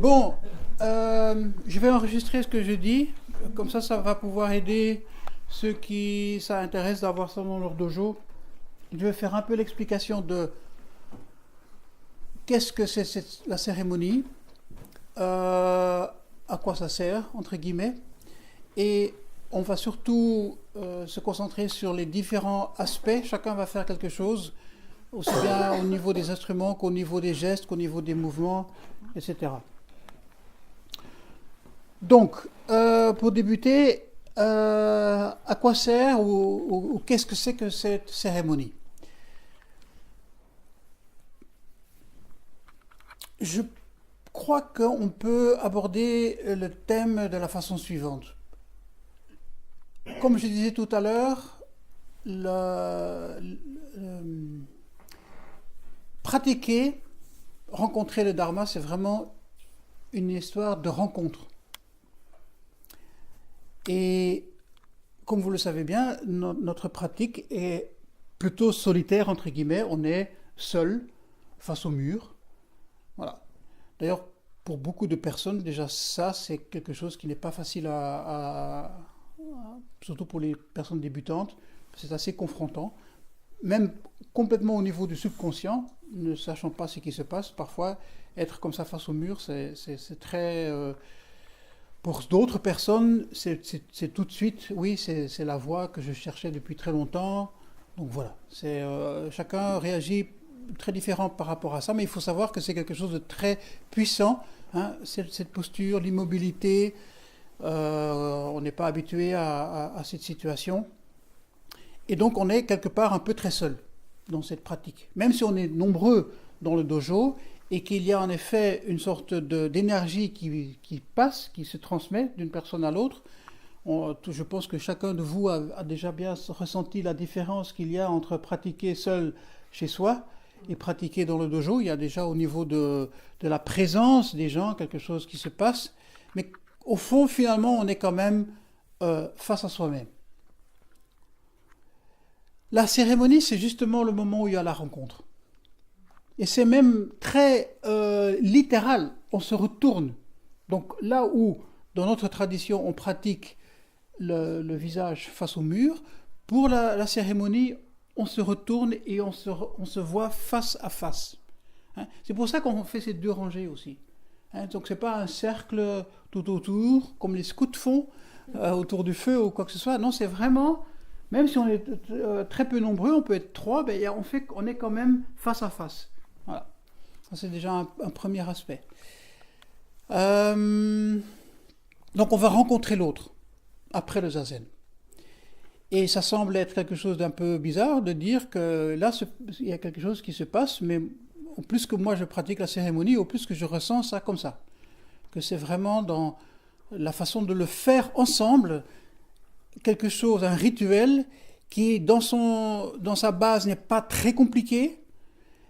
Bon, je vais enregistrer ce que je dis, comme ça va pouvoir aider ceux qui ça intéresse d'avoir ça dans leur dojo. Je vais faire un peu l'explication de qu'est-ce que c'est la cérémonie, à quoi ça sert, entre guillemets, et on va surtout se concentrer sur les différents aspects. Chacun va faire quelque chose, aussi bien au niveau des instruments qu'au niveau des gestes, qu'au niveau des mouvements, etc. Donc, pour débuter, à quoi sert ou qu'est-ce que c'est que cette cérémonie? Je crois qu'on peut aborder le thème de la façon suivante. Comme je disais tout à l'heure, pratiquer, rencontrer le Dharma, c'est vraiment une histoire de rencontre. Et comme vous le savez bien, notre pratique est plutôt solitaire, entre guillemets. On est seul, face au mur. Voilà. D'ailleurs, pour beaucoup de personnes, déjà ça, c'est quelque chose qui n'est pas facile surtout pour les personnes débutantes. C'est assez confrontant. Même complètement au niveau du subconscient, ne sachant pas ce qui se passe, parfois, être comme ça face au mur, c'est très... pour d'autres personnes, c'est tout de suite, oui, c'est la voie que je cherchais depuis très longtemps. Donc voilà, chacun réagit très différent par rapport à ça, mais il faut savoir que c'est quelque chose de très puissant, hein, cette posture, l'immobilité. On n'est pas habitué à cette situation. Et donc on est quelque part un peu très seul dans cette pratique. Même si on est nombreux dans le dojo, et qu'il y a en effet une sorte d'énergie qui passe, qui se transmet d'une personne à l'autre. Je pense que chacun de vous a déjà bien ressenti la différence qu'il y a entre pratiquer seul chez soi et pratiquer dans le dojo. Il y a déjà au niveau de la présence des gens quelque chose qui se passe, mais au fond, finalement, on est quand même face à soi-même. La cérémonie, c'est justement le moment où il y a la rencontre. Et c'est même très littéral, on se retourne. Donc là où, dans notre tradition, on pratique le visage face au mur, pour la cérémonie, on se retourne et on se voit face à face. Hein? C'est pour ça qu'on fait ces deux rangées aussi. Hein? Donc c'est pas un cercle tout autour, comme les scouts font, autour du feu ou quoi que ce soit. Non, c'est vraiment, même si on est très peu nombreux, on peut être trois, ben, on est quand même face à face. Voilà, ça c'est déjà un premier aspect. Donc on va rencontrer l'autre après le zazen. Et ça semble être quelque chose d'un peu bizarre de dire que là, il y a quelque chose qui se passe, mais au plus que moi je pratique la cérémonie, au plus que je ressens ça comme ça. Que c'est vraiment dans la façon de le faire ensemble, quelque chose, un rituel qui dans sa base n'est pas très compliqué,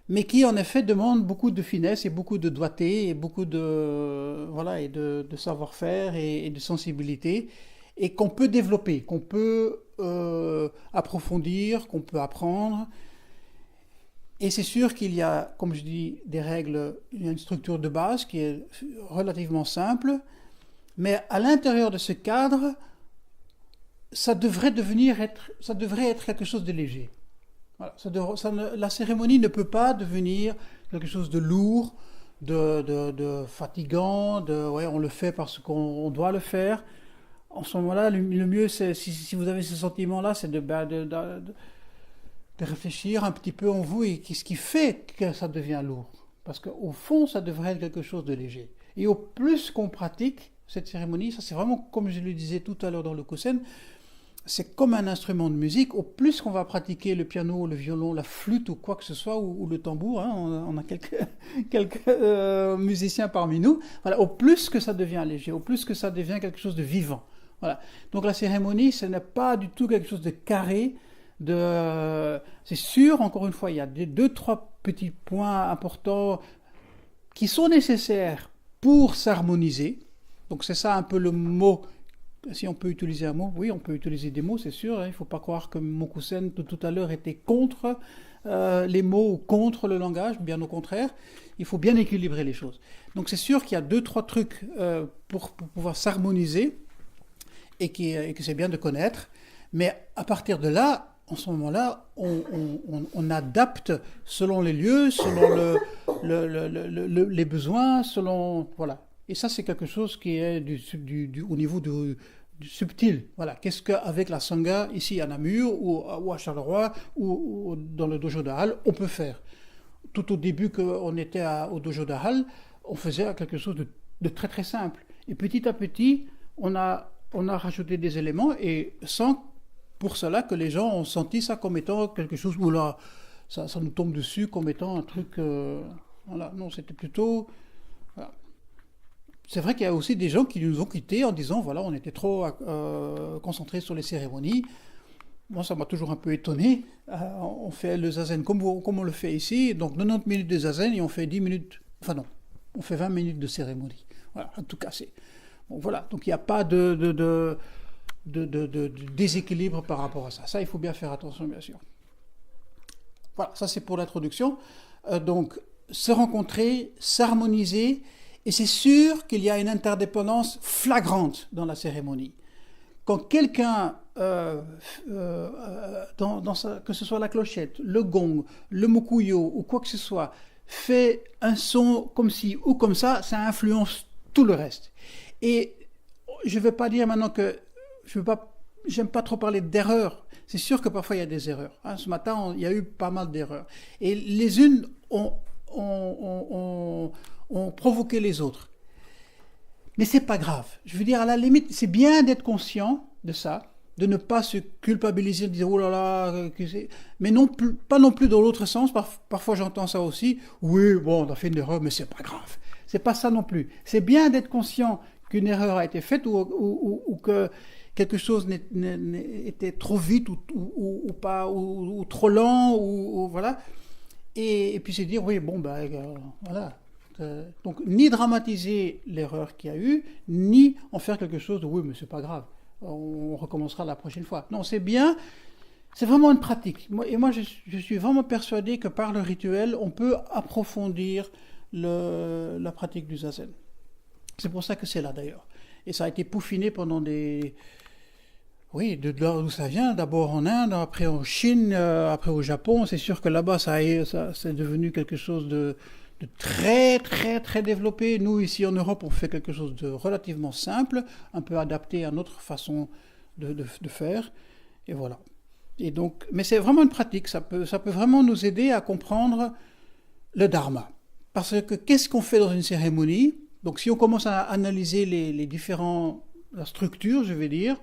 mais qui en effet demande beaucoup de finesse et beaucoup de doigté et beaucoup de savoir-faire et de sensibilité, et qu'on peut développer, qu'on peut approfondir, qu'on peut apprendre. Et c'est sûr qu'il y a, comme je dis, des règles, il y a une structure de base qui est relativement simple, mais à l'intérieur de ce cadre, ça devrait être quelque chose de léger. Voilà, la cérémonie ne peut pas devenir quelque chose de lourd, de fatigant, ouais, on le fait parce qu'on doit le faire. En ce moment-là, le mieux, c'est, si vous avez ce sentiment-là, c'est de réfléchir un petit peu en vous et ce qui fait que ça devient lourd. Parce qu'au fond, ça devrait être quelque chose de léger. Et au plus qu'on pratique cette cérémonie, ça c'est vraiment, comme je le disais tout à l'heure dans le Kosen, c'est comme un instrument de musique. Au plus qu'on va pratiquer le piano, le violon, la flûte ou quoi que ce soit, ou le tambour, hein, on a quelques musiciens parmi nous, voilà, au plus que ça devient léger, au plus que ça devient quelque chose de vivant. Voilà. Donc la cérémonie, ce n'est pas du tout quelque chose de carré. C'est sûr, encore une fois, il y a deux, trois petits points importants qui sont nécessaires pour s'harmoniser. Donc c'est ça un peu le mot si on peut utiliser un mot, oui, on peut utiliser des mots, c'est sûr. Hein, il ne faut pas croire que Mokusen de tout à l'heure était contre les mots ou contre le langage, bien au contraire. Il faut bien équilibrer les choses. Donc c'est sûr qu'il y a 2-3 trucs pour pouvoir s'harmoniser et que c'est bien de connaître. Mais à partir de là, en ce moment-là, on adapte selon les lieux, selon les besoins, selon... Voilà. Et ça, c'est quelque chose qui est au niveau du subtil. Voilà. Qu'est-ce qu'avec la Sangha, ici à Namur, ou à Charleroi, ou dans le dojo de Halle, on peut faire? Tout au début qu'on était au dojo de Halle, on faisait quelque chose de très très simple. Et petit à petit, on a rajouté des éléments, et sans pour cela que les gens ont senti ça comme étant quelque chose où là, ça nous tombe dessus comme étant un truc... voilà. Non, c'était plutôt... Voilà. C'est vrai qu'il y a aussi des gens qui nous ont quittés en disant, voilà, on était trop concentrés sur les cérémonies. Moi, ça m'a toujours un peu étonné. On fait le zazen comme on le fait ici, donc 90 minutes de zazen et on fait 10 minutes... Enfin non, on fait 20 minutes de cérémonie. Voilà, en tout cas, c'est... Bon, voilà, donc il n'y a pas de déséquilibre par rapport à ça. Ça, il faut bien faire attention, bien sûr. Voilà, ça c'est pour l'introduction. Donc, se rencontrer, s'harmoniser, et c'est sûr qu'il y a une interdépendance flagrante dans la cérémonie. Quand quelqu'un, que ce soit la clochette, le gong, le mokuyo ou quoi que ce soit, fait un son comme ci ou comme ça influence tout le reste. Et je ne vais pas dire maintenant que j'aime pas trop parler d'erreurs. C'est sûr que parfois il y a des erreurs. Hein, ce matin, il y a eu pas mal d'erreurs. Et les unes ont provoqué les autres. Mais c'est pas grave. Je veux dire, à la limite, c'est bien d'être conscient de ça, de ne pas se culpabiliser, de dire oh là là, mais pas non plus dans l'autre sens. Parfois j'entends ça aussi. Oui, bon, on a fait une erreur, mais c'est pas grave. C'est pas ça non plus. C'est bien d'être conscient qu'une erreur a été faite ou que quelque chose était trop vite ou pas ou trop lent ou voilà. Et puis c'est dire oui bon ben voilà. Donc ni dramatiser l'erreur qu'il y a eu, ni en faire quelque chose de oui mais c'est pas grave, on recommencera la prochaine fois. Non, c'est bien, c'est vraiment une pratique. Moi je suis vraiment persuadé que par le rituel on peut approfondir la pratique du zazen. C'est pour ça que c'est là d'ailleurs. Et ça a été peaufiné pendant des... Oui, d'où ça vient, d'abord en Inde, après en Chine, après au Japon. C'est sûr que là-bas, ça c'est devenu quelque chose de très, très, très développé. Nous, ici en Europe, on fait quelque chose de relativement simple, un peu adapté à notre façon de faire. Et voilà. Et donc, mais c'est vraiment une pratique. Ça peut vraiment nous aider à comprendre le dharma. Parce que qu'est-ce qu'on fait dans une cérémonie? Donc si on commence à analyser les différentes structures, je vais dire,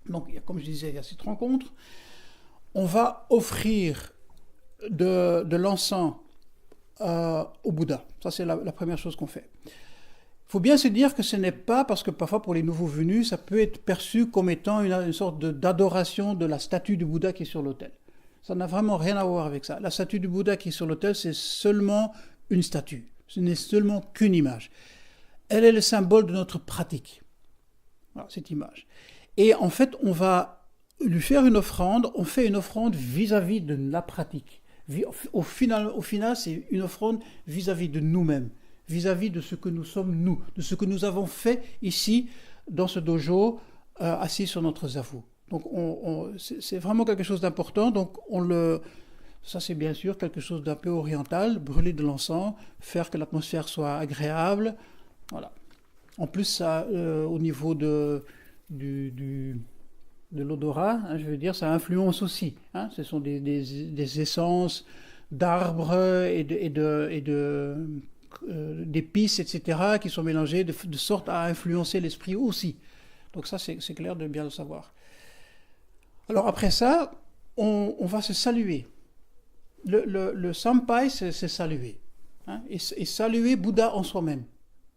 donc comme je disais, il y a cette rencontre, on va offrir de l'encens au Bouddha. Ça c'est la première chose qu'on fait. Il faut bien se dire que ce n'est pas, parce que parfois pour les nouveaux venus, ça peut être perçu comme étant une sorte d'adoration de la statue du Bouddha qui est sur l'autel. Ça n'a vraiment rien à voir avec ça. La statue du Bouddha qui est sur l'autel, c'est seulement une statue. Ce n'est seulement qu'une image. Elle est le symbole de notre pratique. Voilà, cette image. Et en fait, on va lui faire une offrande. On fait une offrande vis-à-vis de la pratique. Au final, c'est une offrande vis-à-vis de nous-mêmes, vis-à-vis de ce que nous sommes nous, de ce que nous avons fait ici, dans ce dojo, assis sur notre zafu. Donc, c'est vraiment quelque chose d'important. Donc, ça, c'est bien sûr quelque chose d'un peu oriental, brûler de l'encens, faire que l'atmosphère soit agréable. Voilà. En plus, ça, au niveau de l'odorat, hein, je veux dire, ça influence aussi. Hein. Ce sont des essences d'arbres et d'épices, etc., qui sont mélangées de sorte à influencer l'esprit aussi. Donc ça, c'est clair de bien le savoir. Alors après ça, on va se saluer. Le sampai, c'est saluer. Hein, et saluer Bouddha en soi-même.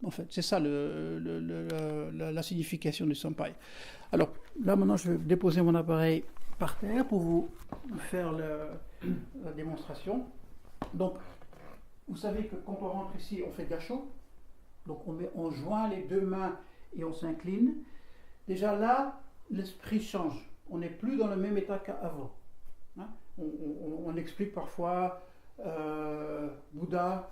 En fait, c'est ça la signification du sampai. Alors là, maintenant, je vais déposer mon appareil par terre pour vous faire la démonstration. Donc, vous savez que quand on rentre ici, on fait gacho. Donc, on joint les deux mains et on s'incline. déjà là, l'esprit change. On n'est plus dans le même état qu'avant. Hein. On explique parfois Bouddha,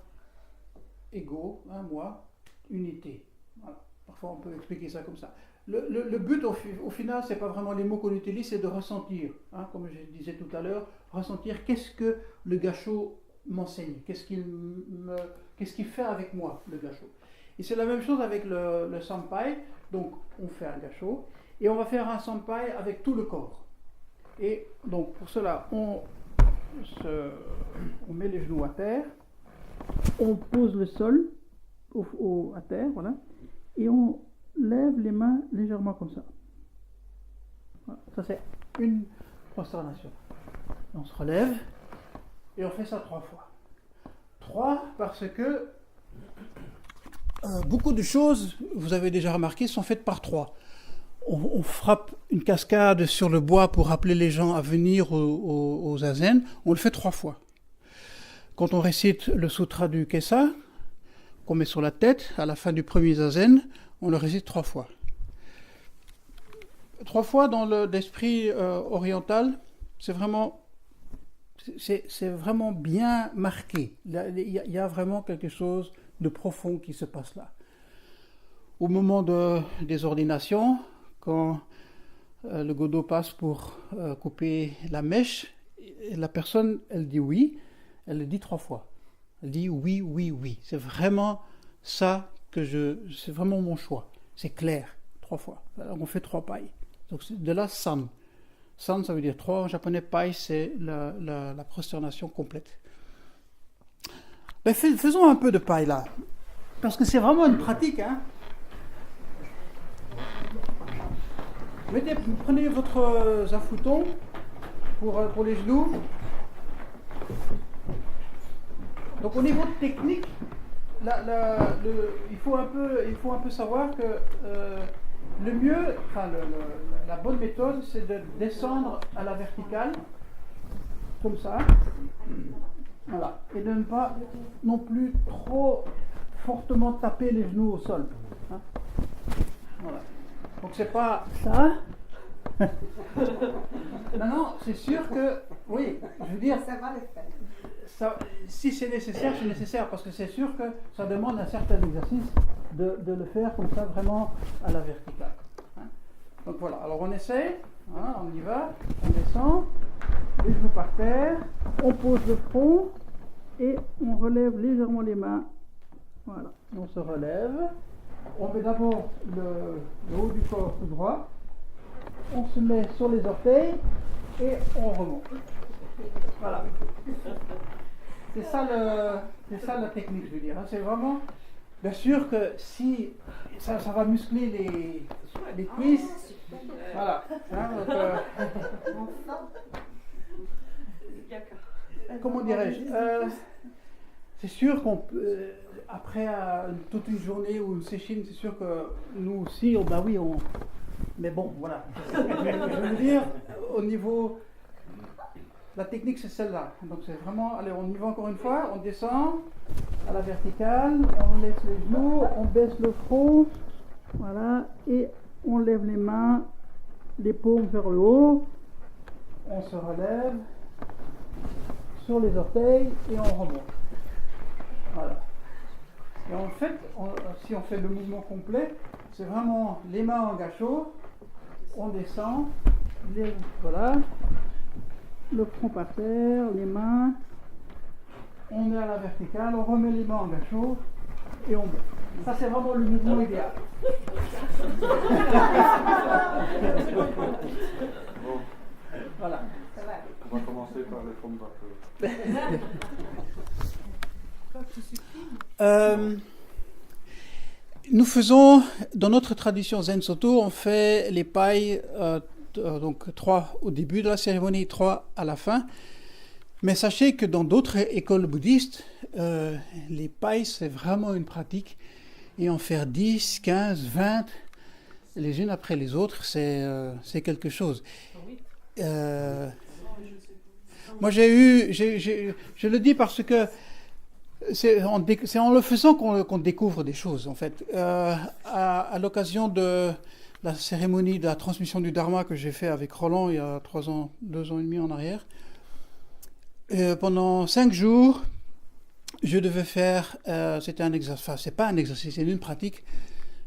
ego, moi, unité. Voilà. Parfois on peut expliquer ça comme ça. Le but au final, c'est pas vraiment les mots qu'on utilise, c'est de ressentir. Hein, comme je disais tout à l'heure, ressentir qu'est-ce que le gassho m'enseigne, qu'est-ce qu'il fait avec moi, le gassho. Et c'est la même chose avec le sampai. Donc on fait un gassho et on va faire un sampai avec tout le corps. Et donc pour cela, on met les genoux à terre, on pose le sol à terre, voilà, et on lève les mains légèrement comme ça. Voilà, ça c'est une prosternation. On se relève et on fait ça 3 fois. 3 parce que beaucoup de choses, vous avez déjà remarqué, sont faites par 3. On frappe une cascade sur le bois pour appeler les gens à venir au zazen, on le fait 3 fois. Quand on récite le sutra du Kesa, qu'on met sur la tête, à la fin du premier zazen, on le récite 3 fois. 3 fois dans l'esprit oriental, c'est vraiment bien marqué. Il y a vraiment quelque chose de profond qui se passe là. Au moment des ordinations, quand le godo passe pour couper la mèche, la personne, elle dit oui, elle le dit 3 fois. Elle dit oui, oui, oui. C'est vraiment ça c'est vraiment mon choix. C'est clair, 3 fois. Alors on fait 3 pailles. Donc de là, san. San, ça veut dire 3 en japonais, pai, c'est la prosternation complète. Ben, faisons un peu de paille là. Parce que c'est vraiment une pratique, hein. Prenez votre zafuton pour les genoux. Donc au niveau technique, il faut un peu savoir que le mieux, la bonne méthode, c'est de descendre à la verticale, comme ça. Voilà. Et de ne pas non plus trop fortement taper les genoux au sol. Hein. Voilà. Donc c'est pas ça. Non, c'est sûr que, oui, je veux dire, ça va le faire. Ça, si c'est nécessaire, parce que c'est sûr que ça demande un certain exercice de le faire comme ça, vraiment à la verticale. Hein. Donc voilà, alors on essaie, hein, on y va, on descend, les genoux par terre, on pose le front et on relève légèrement les mains. Voilà, on se relève, on met d'abord le haut du corps tout droit, on se met sur les orteils et on remonte. Voilà. C'est ça la technique, je veux dire. C'est vraiment, bien sûr que si ça va muscler les cuisses. Voilà. Hein, donc, comment dirais-je, c'est sûr qu'on peut, après toute une journée ou une séchine, c'est sûr que nous aussi, mais bon, voilà. Je veux dire, au niveau, la technique c'est celle-là. Donc c'est vraiment, allez, on y va encore une fois, on descend à la verticale, on laisse les genoux, on baisse le front, voilà, et on lève les mains, les paumes vers le haut, on se relève sur les orteils et on remonte. Voilà. Et en fait, si on fait le mouvement complet, c'est vraiment les mains en gassho, on descend, voilà, le front par terre, les mains, on est à la verticale, on remet les mains en gassho et on monte. Ça c'est vraiment le mouvement idéal. Bon. Voilà. On va commencer par les formes Nous faisons, dans notre tradition Zen Soto, on fait les pailles, donc 3 au début de la cérémonie, 3 à la fin. Mais sachez que dans d'autres écoles bouddhistes, les pailles, c'est vraiment une pratique. Et en faire 10, 15, 20, les unes après les autres, c'est quelque chose. Moi, je le dis parce que c'est en le faisant qu'on découvre des choses, en fait. À l'occasion de la cérémonie de la transmission du Dharma que j'ai fait avec Roland il y a 2 ans et demi en arrière. Pendant 5 jours, je devais faire, c'était un exercice, enfin c'est pas un exercice, c'est une pratique.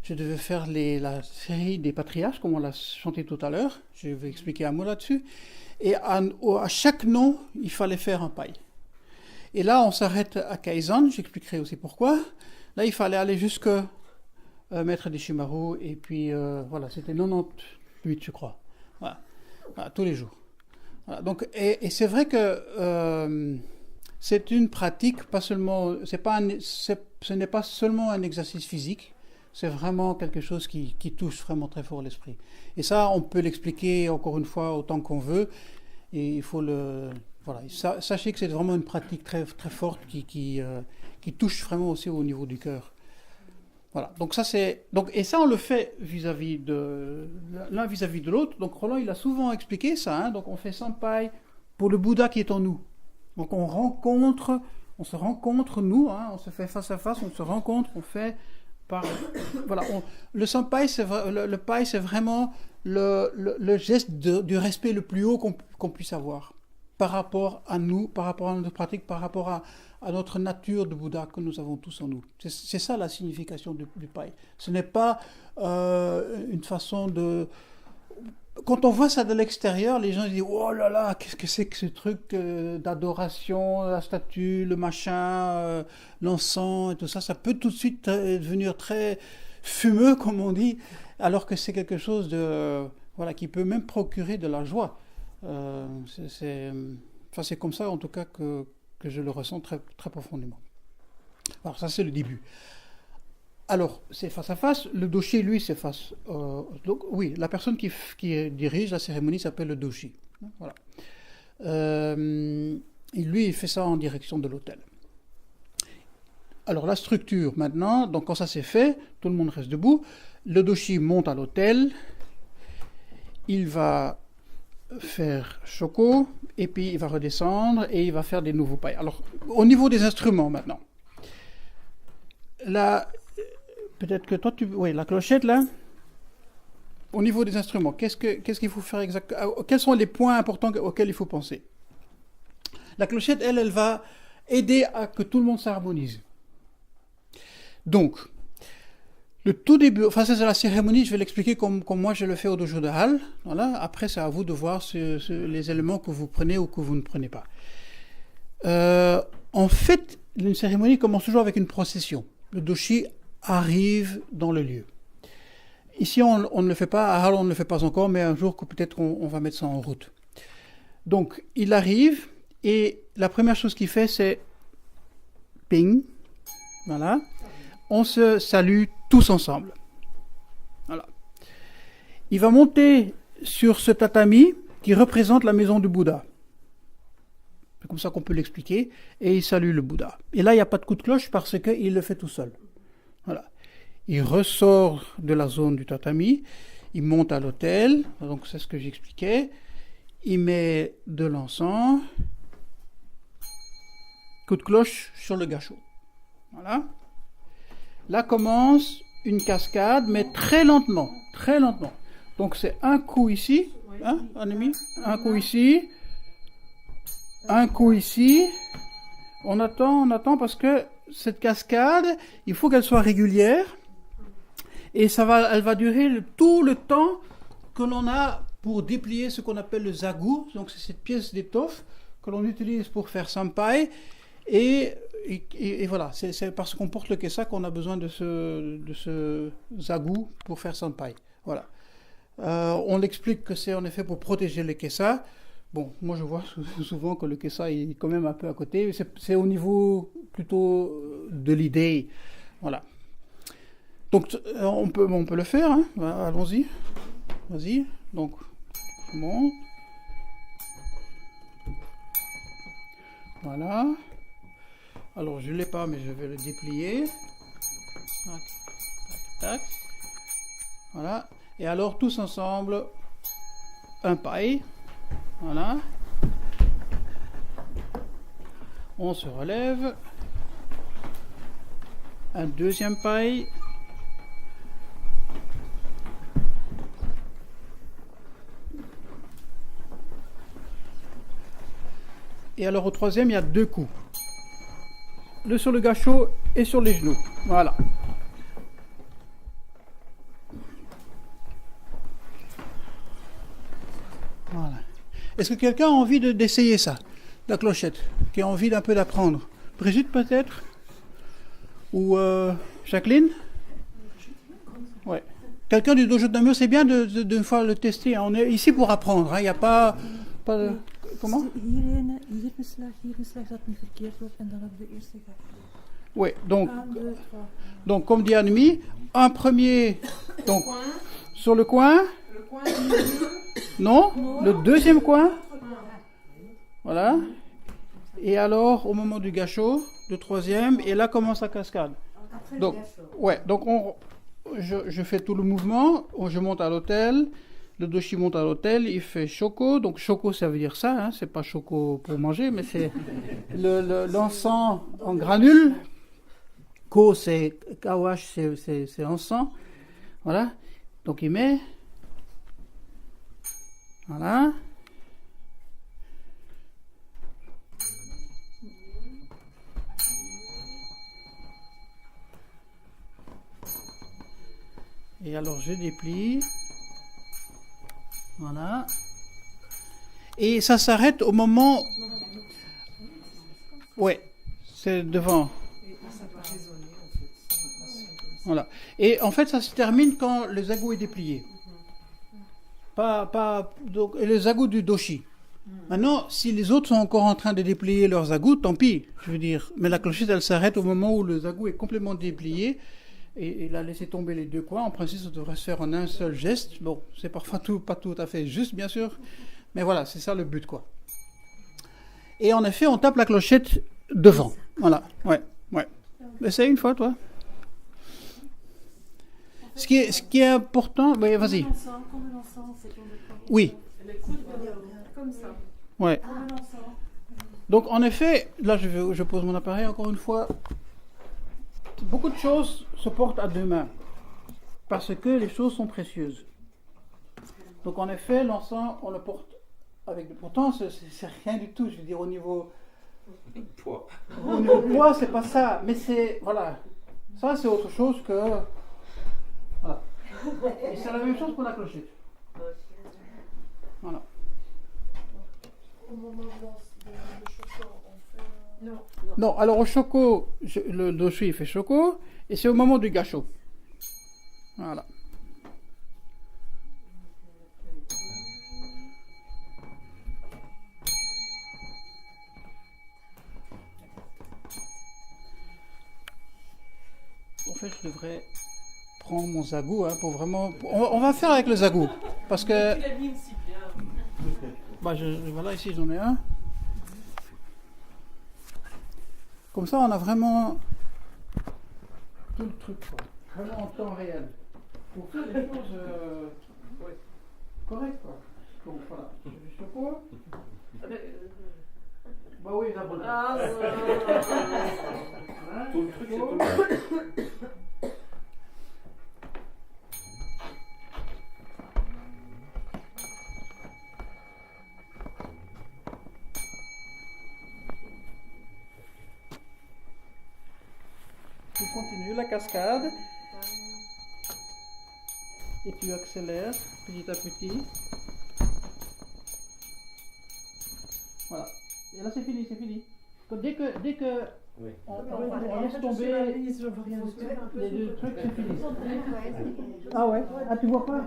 Je devais faire la série des patriarches, comme on l'a chanté tout à l'heure. Je vais expliquer un mot là-dessus. Et à chaque nom, il fallait faire un paille. Et là, on s'arrête à Kaizen, j'expliquerai aussi pourquoi. Là, il fallait aller jusque Maître des Shimaru, et puis voilà, c'était 98, je crois. Voilà, tous les jours. Voilà, donc, et c'est vrai que c'est une pratique, pas seulement, ce n'est pas seulement un exercice physique, c'est vraiment quelque chose qui touche vraiment très fort l'esprit. Et ça, on peut l'expliquer encore une fois autant qu'on veut, et il faut voilà, sachez que c'est vraiment une pratique très, très forte qui touche vraiment aussi au niveau du cœur. Voilà, donc ça c'est... et ça on le fait l'un vis-à-vis de l'autre. Donc Roland il a souvent expliqué ça, hein, donc on fait Sampai pour le Bouddha qui est en nous. Donc on se rencontre nous, hein, on se fait face à face, on se rencontre, on fait voilà, le Sampai, le Pai c'est vraiment le geste du respect le plus haut qu'on puisse avoir par rapport à nous, par rapport à notre pratique, par rapport à notre nature de Bouddha que nous avons tous en nous. C'est ça la signification du Pai. Ce n'est pas une façon de... Quand on voit ça de l'extérieur, les gens disent « Oh là là, qu'est-ce que c'est que ce truc d'adoration, la statue, le machin, l'encens et tout ça ?» Ça peut tout de suite devenir très fumeux, comme on dit, alors que c'est quelque chose voilà, qui peut même procurer de la joie. C'est comme ça, en tout cas, que je le ressens très, très profondément. Alors ça, c'est le début. Alors, c'est face à face. Le doshi, lui, c'est face... donc, oui, la personne qui dirige la cérémonie s'appelle le doshi. Voilà. Et lui, il fait ça en direction de l'autel. Alors, la structure, maintenant, donc quand ça c'est fait, tout le monde reste debout. Le doshi monte à l'autel. Il va faire shoko, et puis il va redescendre, et il va faire des nouveaux pailles. Alors, au niveau des instruments, maintenant. Là... Peut-être que toi, oui, la clochette, là, au niveau des instruments, qu'est-ce qu'il faut faire exactement? Quels sont les points importants auxquels il faut penser? La clochette, elle va aider à que tout le monde s'harmonise. Donc, le tout début, enfin, c'est la cérémonie, je vais l'expliquer comme moi je le fais au dojo de Hall. Voilà. Après, c'est à vous de voir les éléments que vous prenez ou que vous ne prenez pas. En fait, une cérémonie commence toujours avec une procession. Le doshi arrive dans le lieu. Ici, on ne le fait pas, à Hall, on ne le fait pas encore, mais un jour, peut-être on va mettre ça en route. Donc, il arrive, et la première chose qu'il fait, c'est ping. Voilà. On se salue tous ensemble. Voilà. Il va monter sur ce tatami qui représente la maison du Bouddha. C'est comme ça qu'on peut l'expliquer. Et il salue le Bouddha. Et là, il n'y a pas de coup de cloche parce qu'il le fait tout seul. Voilà. Il ressort de la zone du tatami, il monte à l'autel, donc c'est ce que j'expliquais, il met de l'encens, coup de cloche sur le gâchot. Voilà. Là commence une cascade, mais très lentement, très lentement. Donc c'est un coup ici, hein, un ami, un coup ici, un coup ici. On attend parce que cette cascade, il faut qu'elle soit régulière et elle va durer tout le temps que l'on a pour déplier ce qu'on appelle le zagu. Donc c'est cette pièce d'étoffe que l'on utilise pour faire sampai et voilà, c'est parce qu'on porte le kessa qu'on a besoin de ce zagu pour faire sampai. Voilà. On l'explique que c'est en effet pour protéger le kessa. Bon, moi je vois souvent que le kessa est quand même un peu à côté. C'est au niveau plutôt de l'idée. Voilà. Donc on peut le faire. Hein. Allons-y. Vas-y. Donc, bon. Voilà. Alors je ne l'ai pas, mais je vais le déplier. Tac, tac, tac. Voilà. Et alors tous ensemble, un paille. Voilà. On se relève. Un deuxième paille. Et alors au troisième, il y a 2 coups. Sur le gâchot et sur les genoux. Voilà. Voilà. Est-ce que quelqu'un a envie d'essayer ça, la clochette, qui a envie d'un peu d'apprendre? Brigitte peut-être? Ou Jacqueline? Ouais. Quelqu'un du dojo de Namur, c'est bien de fois le tester. Hein. On est ici pour apprendre. Il n'y a pas de... Comment? Hier een slag dat niet verkeerd loopt en dan hebben we de eerste gaf. Oui, donc comme dit Annemie, un premier donc, sur le coin. Le coin du milieu. Non, le deuxième coin. Voilà. Et alors, au moment du gâchot, le troisième, et là commence la cascade. Donc, ouais, donc je fais tout le mouvement, je monte à l'hôtel, le doshi monte à l'hôtel, il fait choco, donc choco ça veut dire ça, hein, c'est pas choco pour manger, mais c'est l'encens en granules, ko c'est kawash, c'est encens, voilà, donc il met, voilà. Et alors je déplie. Voilà. Et ça s'arrête au moment... Ouais, c'est devant. Voilà. Et en fait, ça se termine quand le zago est déplié. Donc, et le zago du doshi. Maintenant, si les autres sont encore en train de déplier leur zago, tant pis, je veux dire. Mais la clochette, elle s'arrête au moment où le zago est complètement déplié. Et il a laissé tomber les 2 coins. En principe, ça devrait se faire en un seul geste. Bon, c'est parfois pas tout à fait juste, bien sûr. Mais voilà, c'est ça le but, quoi. Et en effet, on tape la clochette devant. Voilà, ouais. Essaye une fois, toi. Ce qui est important... Oui, vas-y. Oui. Comme ça. Ouais. Donc, en effet, là, je pose mon appareil encore une fois. Beaucoup de choses se portent à 2 mains, parce que les choses sont précieuses. Donc en effet, l'encens, on le porte avec... Pourtant, c'est rien du tout, je veux dire, au niveau Poids. Au niveau poids, c'est pas ça, mais c'est... Voilà. Ça, c'est autre chose que... Voilà. Et c'est la même chose pour la clochette. Voilà. Au moment de choco, on fait... Non. Non, alors au choco, le doshi fait choco, et c'est au moment du gâchot. Voilà. En fait, je devrais prendre mon zagou, hein, pour vraiment... On va faire avec le zagou, parce que... Tu l'as mis aussi bien. Bah, voilà, ici j'en ai un. Comme ça, on a vraiment tout le truc, quoi. Vraiment en temps réel. Pour faire les choses correctes, quoi. Donc voilà, j'ai du choco. Bah oui, d'abord. Ah, Tout le truc, c'est tout le truc. Tu continues la cascade et tu accélères petit à petit. Voilà. Et là c'est fini, c'est fini. Dès que Oui. on laisse tomber je vois rien du tout. les 2 trucs, c'est fini. Ah ouais? Ah, tu vois pas?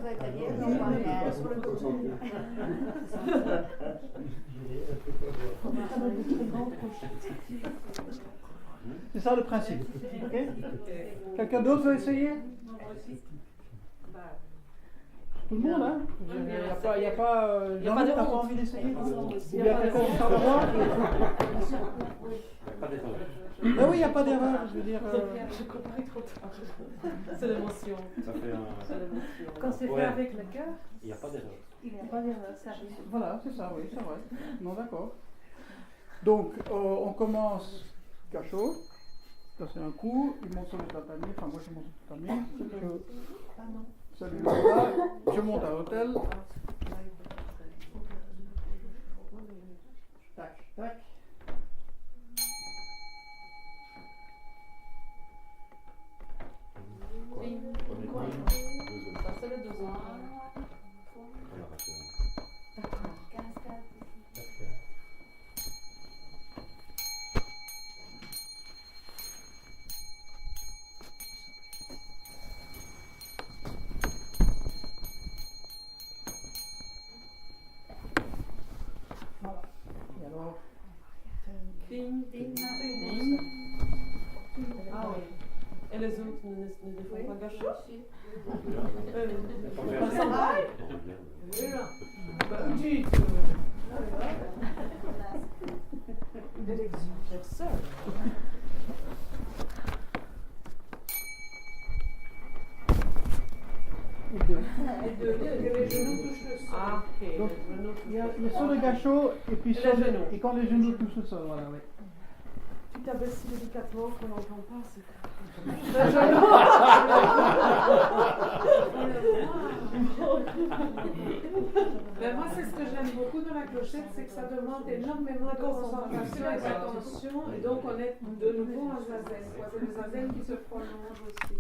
C'est ça le principe. Okay? Quelqu'un d'autre veut essayer? Tout le monde, hein? Il n'y a pas... Jean-Luc, t'as pas envie d'essayer? Ou bien quelqu'un qui s'en va voir? Pas d'erreur. Ben oui, il n'y a pas d'erreur, je veux dire... Je comparais trop tard. C'est l'émotion. Ça fait un... C'est l'émotion. Quand c'est fait avec le cœur, Il n'y a pas d'erreur. il n'y a pas d'erreur, ça arrive. Voilà, c'est ça, oui, c'est vrai. Non, d'accord. Donc, on commence cachot. Ça, c'est un coup. Il monte sur le tatami. Enfin, moi, je monte sur le tatami. Je monte à l'hôtel. Tac, tac. font pas gâcheux. Pas Pas faire ça va. Merde. Bah, dites. Il est personne. Les genoux touchent le sol. Ah, ok. Donc, Les genoux touchent Il y a, le il y a sol. sur le gâchot et puis Et sur les genoux. et quand les genoux touchent le sol, voilà, ouais. Tu t'abaisses si délicatement qu'on n'entend pas, c'est Mais moi, c'est ce que j'aime beaucoup dans la clochette, c'est que ça demande énormément de concentration et d'attention, et donc on est de nouveau en zazen. C'est le zazen qui se prolonge aussi.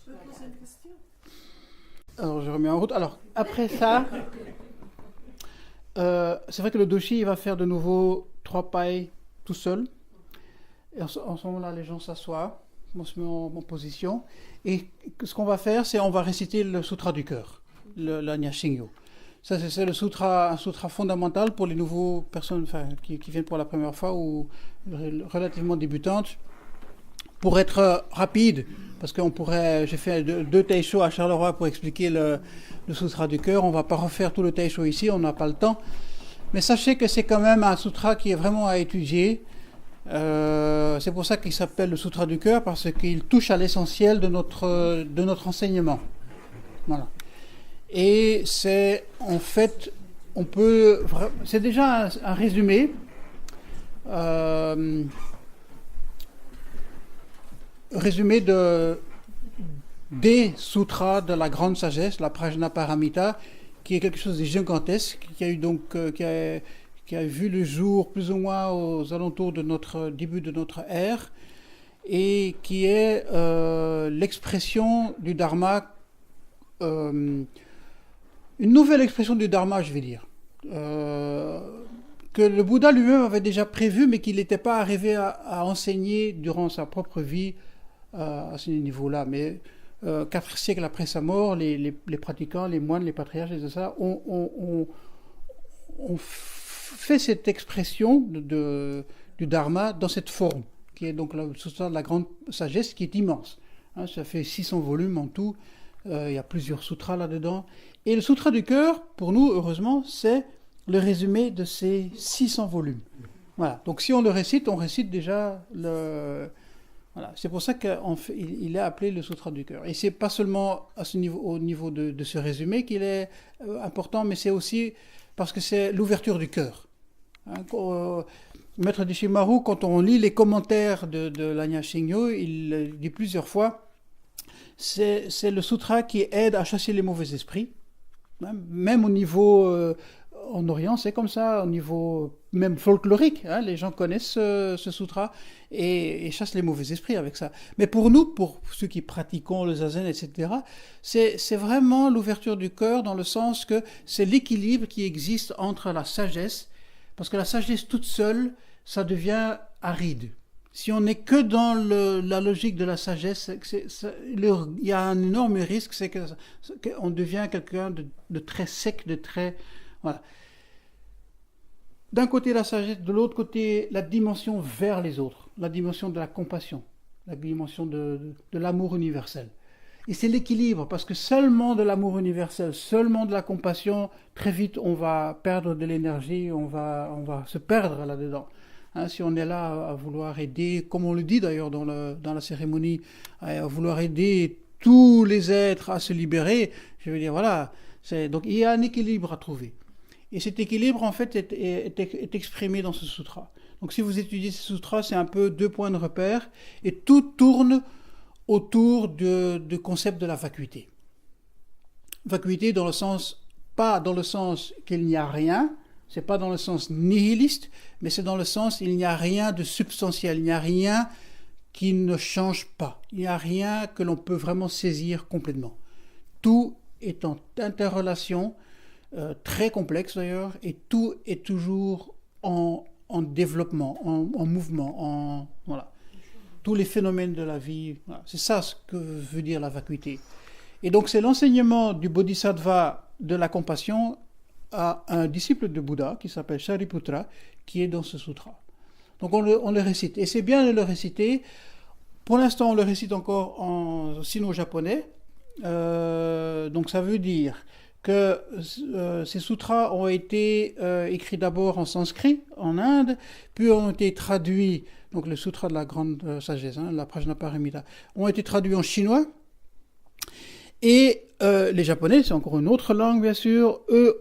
Je peux poser une question? Alors je remets en route. Alors après ça, c'est vrai que le doshi il va faire de nouveau 3 pailles tout seul. Et en ce moment-là, les gens s'assoient, on se met en position. Et ce qu'on va faire, c'est on va réciter le sutra du cœur, le Nyashingyo. Ça, c'est un sutra fondamental pour les nouveaux personnes qui viennent pour la première fois ou relativement débutantes. Pour être rapide, parce qu'on pourrait, j'ai fait 2 taisho à Charleroi pour expliquer le sutra du cœur. On ne va pas refaire tout le taisho ici, on n'a pas le temps. Mais sachez que c'est quand même un sutra qui est vraiment à étudier. C'est pour ça qu'il s'appelle le sutra du cœur, parce qu'il touche à l'essentiel de notre enseignement. Voilà. Et c'est en fait, c'est déjà un résumé. Résumé des sutras de la grande sagesse, la Prajnaparamita, qui est quelque chose de gigantesque, qui a vu le jour plus ou moins aux alentours de début de notre ère, et qui est l'expression du Dharma, une nouvelle expression du Dharma, je vais dire, que le Bouddha lui-même avait déjà prévu, mais qu'il n'était pas arrivé à enseigner durant sa propre vie à ce niveau-là. Mais 4 siècles après sa mort, les pratiquants, les moines, les patriarches et tout ça ont fait cette expression du Dharma dans cette forme, qui est donc le sutra de la grande sagesse, qui est immense. Hein, ça fait 600 volumes en tout, il y a plusieurs sutras là-dedans. Et le sutra du cœur, pour nous, heureusement, c'est le résumé de ces 600 volumes. Voilà. Donc si on le récite, on récite déjà le... Voilà. C'est pour ça qu'il est appelé le sutra du cœur. Et c'est pas seulement au niveau de ce résumé qu'il est important, mais c'est aussi parce que c'est l'ouverture du cœur. Hein, Maître Dishimaru, quand on lit les commentaires de l'Anya Shingyo, il dit plusieurs fois, c'est le sutra qui aide à chasser les mauvais esprits. Hein, même au niveau... en Orient, c'est comme ça, au niveau même folklorique, hein, les gens connaissent ce sutra et chassent les mauvais esprits avec ça. Mais pour nous, pour ceux qui pratiquons le zazen, etc., c'est vraiment l'ouverture du cœur dans le sens que c'est l'équilibre qui existe entre la sagesse, parce que la sagesse toute seule, ça devient aride. Si on n'est que dans la logique de la sagesse, il y a un énorme risque, c'est qu'on devient quelqu'un de très sec, de très... Voilà. D'un côté la sagesse, de l'autre côté la dimension vers les autres, la dimension de la compassion, la dimension de l'amour universel. Et c'est l'équilibre, parce que seulement de l'amour universel, seulement de la compassion, très vite on va perdre de l'énergie, on va se perdre là-dedans. Hein, si on est là à vouloir aider, comme on le dit d'ailleurs dans la cérémonie, à vouloir aider tous les êtres à se libérer, je veux dire, voilà. Donc il y a un équilibre à trouver. Et cet équilibre, en fait, est exprimé dans ce sutra. Donc si vous étudiez ce sutra, c'est un peu 2 points de repère, et tout tourne autour du concept de la vacuité. Vacuité dans le sens, pas dans le sens qu'il n'y a rien, c'est pas dans le sens nihiliste, mais c'est dans le sens il n'y a rien de substantiel, il n'y a rien qui ne change pas, il n'y a rien que l'on peut vraiment saisir complètement. Tout est en interrelation, très complexe d'ailleurs, et tout est toujours en développement, en mouvement, voilà. Tous les phénomènes de la vie, voilà. C'est ça ce que veut dire la vacuité. Et donc c'est l'enseignement du bodhisattva de la compassion à un disciple de Bouddha qui s'appelle Shariputra, qui est dans ce sutra. Donc on le récite. Et c'est bien de le réciter Pour l'instant, on le récite encore en sino-japonais. Donc ça veut dire que ces sutras ont été écrits d'abord en sanskrit, en Inde, puis ont été traduits, donc les sutras de la grande sagesse, la Prajnaparamita, ont été traduits en chinois. Et les Japonais, c'est encore une autre langue bien sûr, eux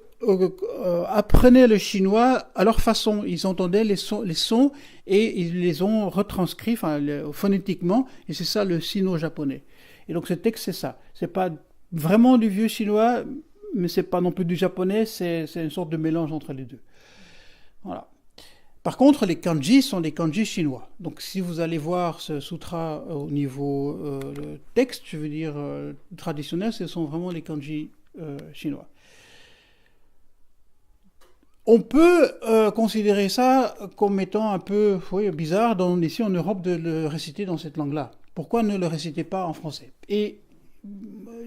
apprenaient le chinois à leur façon. Ils entendaient les sons et ils les ont retranscrits phonétiquement, et c'est ça le sino-japonais. Et donc ce texte, c'est ça. C'est pas vraiment du vieux chinois, mais c'est pas non plus du japonais, c'est une sorte de mélange entre les deux. Voilà. Par contre, les kanji sont des kanji chinois. Donc si vous allez voir ce sutra au niveau texte, je veux dire traditionnel, ce sont vraiment les kanji chinois. On peut considérer ça comme étant un peu bizarre ici en Europe de le réciter dans cette langue-là. Pourquoi ne le récitez pas en français? Et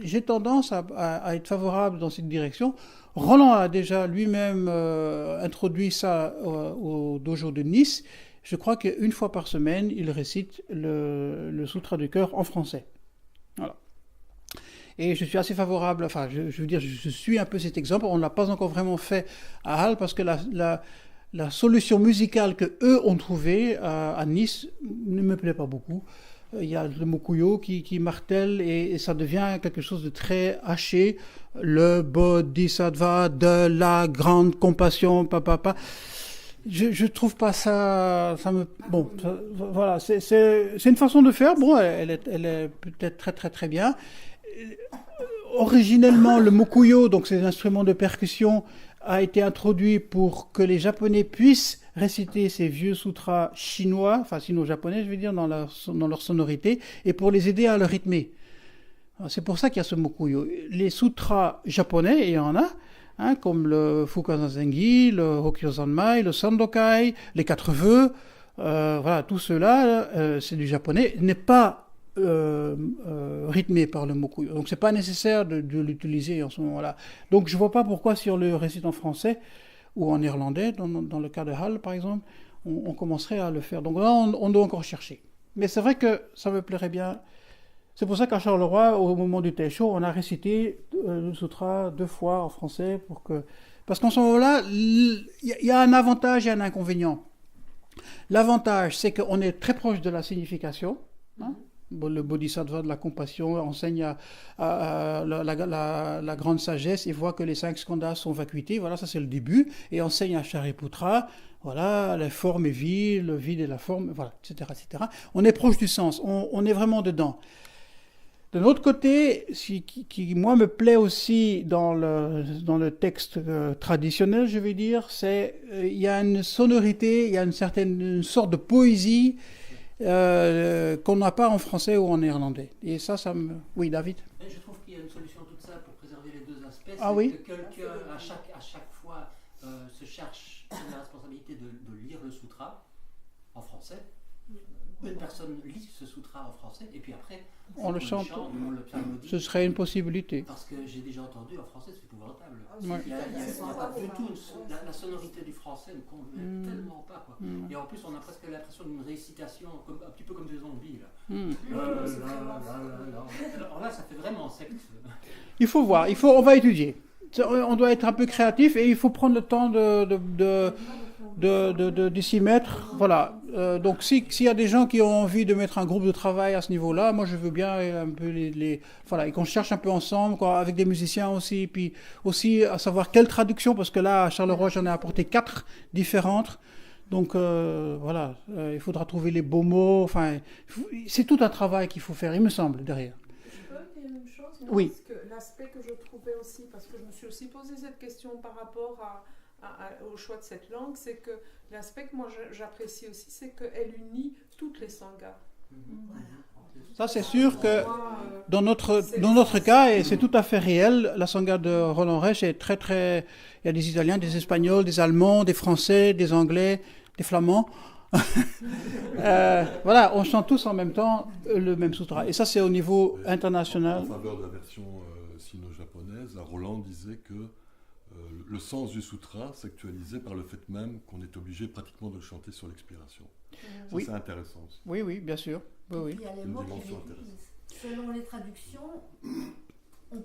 j'ai tendance à être favorable dans cette direction. Roland a déjà lui-même introduit ça au dojo de Nice. Je crois qu'une fois par semaine, il récite le Sutra du cœur en français. Voilà. Et je suis assez favorable, je veux dire, je suis un peu cet exemple. On ne l'a pas encore vraiment fait à Halle parce que la solution musicale qu'eux ont trouvée à Nice ne me plaît pas beaucoup. Il y a le mokuyo qui martèle et ça devient quelque chose de très haché. Le bodhisattva de la grande compassion, Je trouve pas ça voilà, c'est une façon de faire. Bon, elle est peut-être très très très bien. Originellement, le mokuyo, donc ces instruments de percussion, a été introduit pour que les Japonais puissent réciter ces vieux sutras chinois, sino-japonais, je veux dire, dans leur sonorité, et pour les aider à le rythmer. Alors, c'est pour ça qu'il y a ce mokuyo. Les sutras japonais, il y en a, comme le Fukasan Zengi, le Hokyo Zanmai, le Sandokai, les 4 vœux, voilà, tout cela, c'est du japonais, n'est pas rythmé par le mokuyo. Donc c'est pas nécessaire de l'utiliser en ce moment-là. Donc je vois pas pourquoi si on le récite en français ou en néerlandais, dans le cas de Halle par exemple, on commencerait à le faire. Donc là on doit encore chercher. Mais c'est vrai que ça me plairait bien. C'est pour ça qu'à Charleroi, au moment du Taisho, on a récité le sutra 2 fois en français parce qu'en ce moment-là, il y a un avantage et un inconvénient. L'avantage, c'est qu'on est très proche de la signification. Le bodhisattva de la compassion enseigne à la grande sagesse et voit que les 5 skandhas sont vacuités. Voilà, ça c'est le début. Et enseigne à Shariputra, voilà, la forme est vide, le vide et la forme, voilà, etc., etc. On est proche du sens, on est vraiment dedans. De l'autre côté, qui moi me plaît aussi dans le texte traditionnel, je vais dire, c'est il y a une sonorité, il y a une sorte de poésie qu'on n'a pas en français ou en néerlandais. Et ça me... Oui, David? Mais je trouve qu'il y a une solution toute simple pour préserver les deux aspects. Ah c'est oui? que quelqu'un, à chaque fois, se cherche la responsabilité de lire le sutra en français. Une personne lit ce sutra en français et puis après, on le chante. On le psalmodie. Ce serait une possibilité. Parce que j'ai déjà entendu en français, c'est épouvantable. Ouais. Il y a pas du tout la sonorité du français ne convient tellement pas. Quoi. Et en plus, on a presque l'impression d'une récitation, un petit peu comme des zombies. Là. Alors là, ça fait vraiment secte. Il faut voir, on va étudier. On doit être un peu créatif et il faut prendre le temps de s'y mettre. Voilà. Donc s'il y a des gens qui ont envie de mettre un groupe de travail à ce niveau-là, moi je veux bien un peu voilà, et qu'on cherche un peu ensemble, quoi, avec des musiciens aussi, puis aussi à savoir quelle traduction, parce que là à Charleroi j'en ai apporté 4 différentes. Donc voilà, il faudra trouver les beaux mots. Enfin, c'est tout un travail qu'il faut faire, il me semble, derrière. Je peux dire une chose? Oui. Parce que l'aspect que je trouvais aussi, parce que je me suis aussi posé cette question par rapport au choix de cette langue, c'est que l'aspect que moi j'apprécie aussi, c'est qu'elle unit toutes les sanghas. Ça c'est sûr que dans notre cas, et c'est tout à fait réel, la sangha de Roland Reich est très très... Il y a des Italiens, des Espagnols, des Allemands, des Français, des Anglais, des Flamands. Voilà, on chante tous en même temps le même sutra. Et ça c'est au niveau international. En faveur de la version sino-japonaise, Roland disait que le sens du sutra s'actualisait par le fait même qu'on est obligé pratiquement de le chanter sur l'expiration. Ça, oui. C'est intéressant aussi. Oui, bien sûr. Oui, Et oui. puis il y a les Une mots qui dimension réduisent. Selon les traductions, on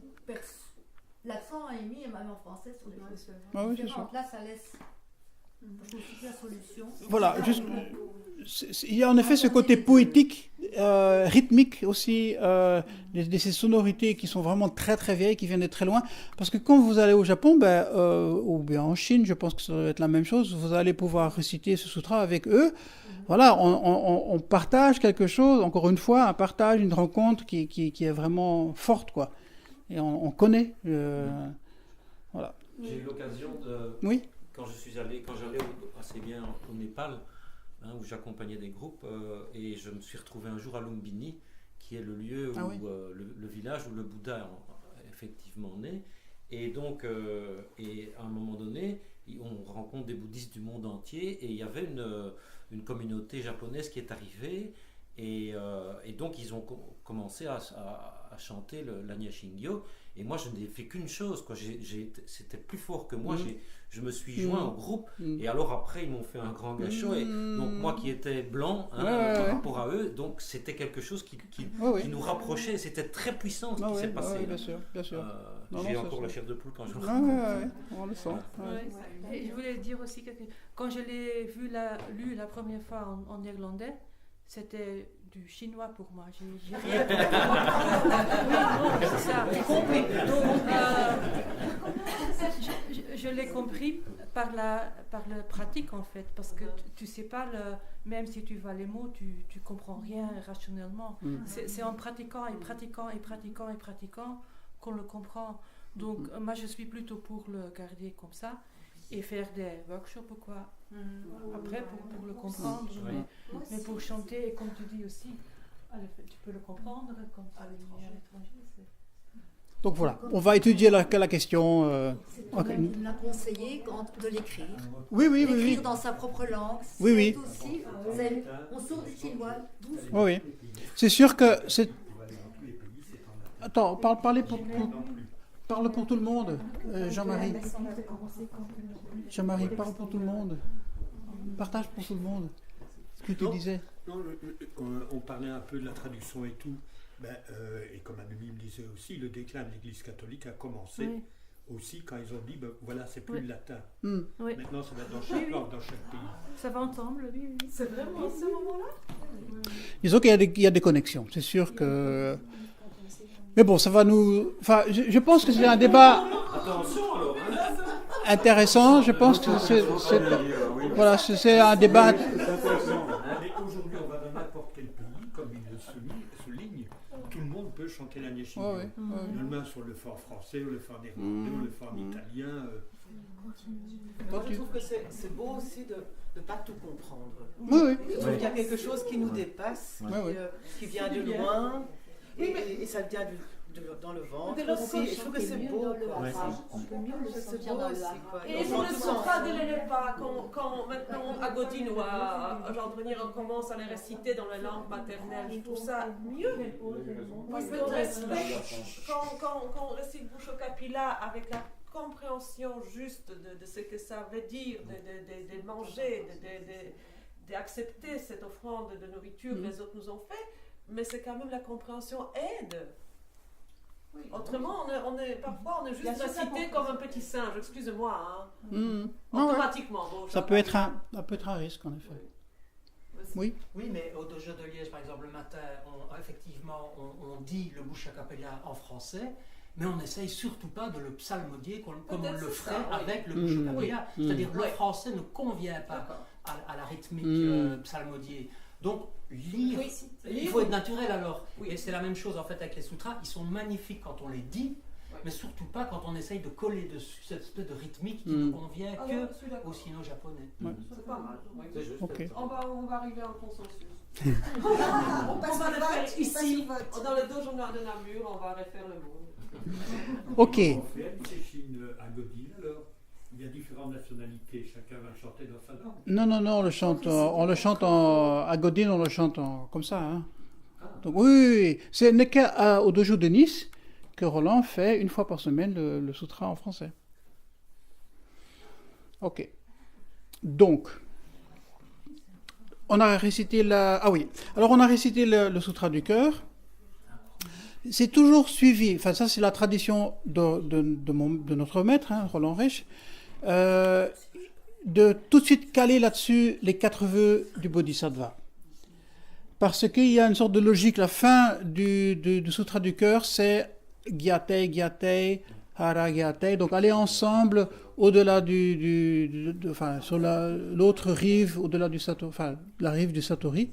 l'accent est mis, et même en français, sur des choses Ah oui, c'est différentes. sûr. Là, ça laisse. Je trouve que la solution. Voilà, il y a en effet ce côté poétique, rythmique aussi, de ces sonorités qui sont vraiment très très vieilles, qui viennent de très loin. Parce que quand vous allez au Japon, ou bien en Chine, je pense que ça doit être la même chose, vous allez pouvoir réciter ce sutra avec eux. Voilà, on partage quelque chose, encore une fois, un partage, une rencontre qui est vraiment forte, quoi. Et on connaît. Voilà. J'ai eu l'occasion de. Oui. Quand j'allais assez bien au Népal, où j'accompagnais des groupes, et je me suis retrouvé un jour à Lumbini, qui est le lieu où le village où le Bouddha est effectivement né. Et donc, et à un moment donné, on rencontre des bouddhistes du monde entier, et il y avait une communauté japonaise qui est arrivée, et donc ils ont commencé à chanter l'Anya Shingyo. Et moi, je n'ai fait qu'une chose, quoi. C'était plus fort que moi. Je me suis joint au groupe. Et alors après, ils m'ont fait un grand gâchot. Et donc moi, qui étais blanc par rapport à eux, donc c'était quelque chose qui nous rapprochait. C'était très puissant ce qui s'est passé. Bien sûr, bien sûr. J'ai encore la chair de poule quand je le on le sent. Et je voulais dire aussi que quand je l'ai lu la première fois en irlandais, c'était du chinois pour moi. J'ai rien compris. Oui, non, c'est ça. Donc, je l'ai compris par la pratique en fait, parce que tu sais pas, même si tu vois les mots, tu comprends rien rationnellement. C'est en pratiquant et pratiquant et pratiquant et pratiquant qu'on le comprend. Donc moi je suis plutôt pour le garder comme ça et faire des workshops ou quoi. Après pour le comprendre, mais pour chanter, et comme tu dis aussi, tu peux le comprendre quand tu es à l'étranger. Donc voilà, on va étudier la question. Il l'a conseillé de l'écrire. Oui. L'écrire dans sa propre langue. Oui. Aussi, on sort du chinois. Oui. C'est sûr que c'est. Attends, parle pour tout le monde, Jean-Marie. Jean-Marie, parle pour tout le monde. Partage pour tout le monde ce que tu disais. Non, on parlait un peu de la traduction et tout. Et comme Annemie me disait aussi, le déclin de l'Église catholique a commencé aussi quand ils ont dit, voilà, c'est plus le latin. Maintenant, ça va être dans chaque langue, dans chaque pays. Ça va ensemble, oui. C'est vraiment à ce moment-là? Disons qu'il y a des connexions. C'est sûr que... Mais bon, ça va nous... Enfin, je pense que c'est un débat... Attention alors, intéressant. Je pense que voilà, c'est un débat... Mais aujourd'hui, on va dans n'importe quel pays, comme il le souligne, tout le monde peut chanter l'Agnès Shingyo. Le main sur le fort français, ou le fort néerlandais, ou le fort italien. Moi, je trouve que c'est beau aussi de ne pas tout comprendre. Oui. Je trouve qu'il y a quelque chose qui nous dépasse, qui vient de loin, et ça vient dans le ventre aussi. Et je trouve que c'est beau. C'est beau aussi. Et je ne sens pas de pas quand maintenant à Godine ou à Gendrenier on commence à les réciter dans la langue maternelle. Je trouve ça mieux. Parce qu'on respecte, quand on récite Boucho Kapila avec la compréhension juste de ce que ça veut dire, de manger, d'accepter cette offrande de nourriture que les autres nous ont fait, mais c'est quand même la compréhension aide. Autrement, parfois on est juste récité comme un petit singe, excusez-moi, automatiquement. Bon, ça peut être un risque en effet. Oui, mais au dojo de Liège, par exemple, le matin, effectivement, on dit le Boucha Kapela en français, mais on n'essaye surtout pas de le psalmodier comme on le ferait avec le Boucha Kapela. C'est-à-dire le français ne convient pas à la rythmique psalmodiée. Donc, lire, il faut être naturel alors. Et c'est la même chose en fait avec les sutras. Ils sont magnifiques quand on les dit, mais surtout pas quand on essaye de coller dessus cette espèce de rythmique qui ne convient qu'aux sino-japonais. C'est pas mal. C'est juste. On va arriver en consensus. On passe On va le le faire vote, ici, dans le dojo de Namur, on va refaire le mot. ok. À Godine, alors, il y a différentes nationalités, chacun va chanter dans sa langue. Non, on le chante à Godine, on le chante comme ça. Hein. Donc, oui. Ce n'est qu'au dojo de Nice que Roland fait une fois par semaine le sutra en français. Ok. Donc, on a récité on a récité le Sutra du cœur. C'est toujours suivi, enfin ça c'est la tradition de notre maître, Roland Reich, de tout de suite caler là-dessus les 4 vœux du Bodhisattva. Parce qu'il y a une sorte de logique, la fin du Sutra du cœur, c'est Gyatei, Gyatei, Hara Gyatei, donc aller ensemble au-delà sur l'autre rive, au-delà du Satori, enfin la rive du Satori,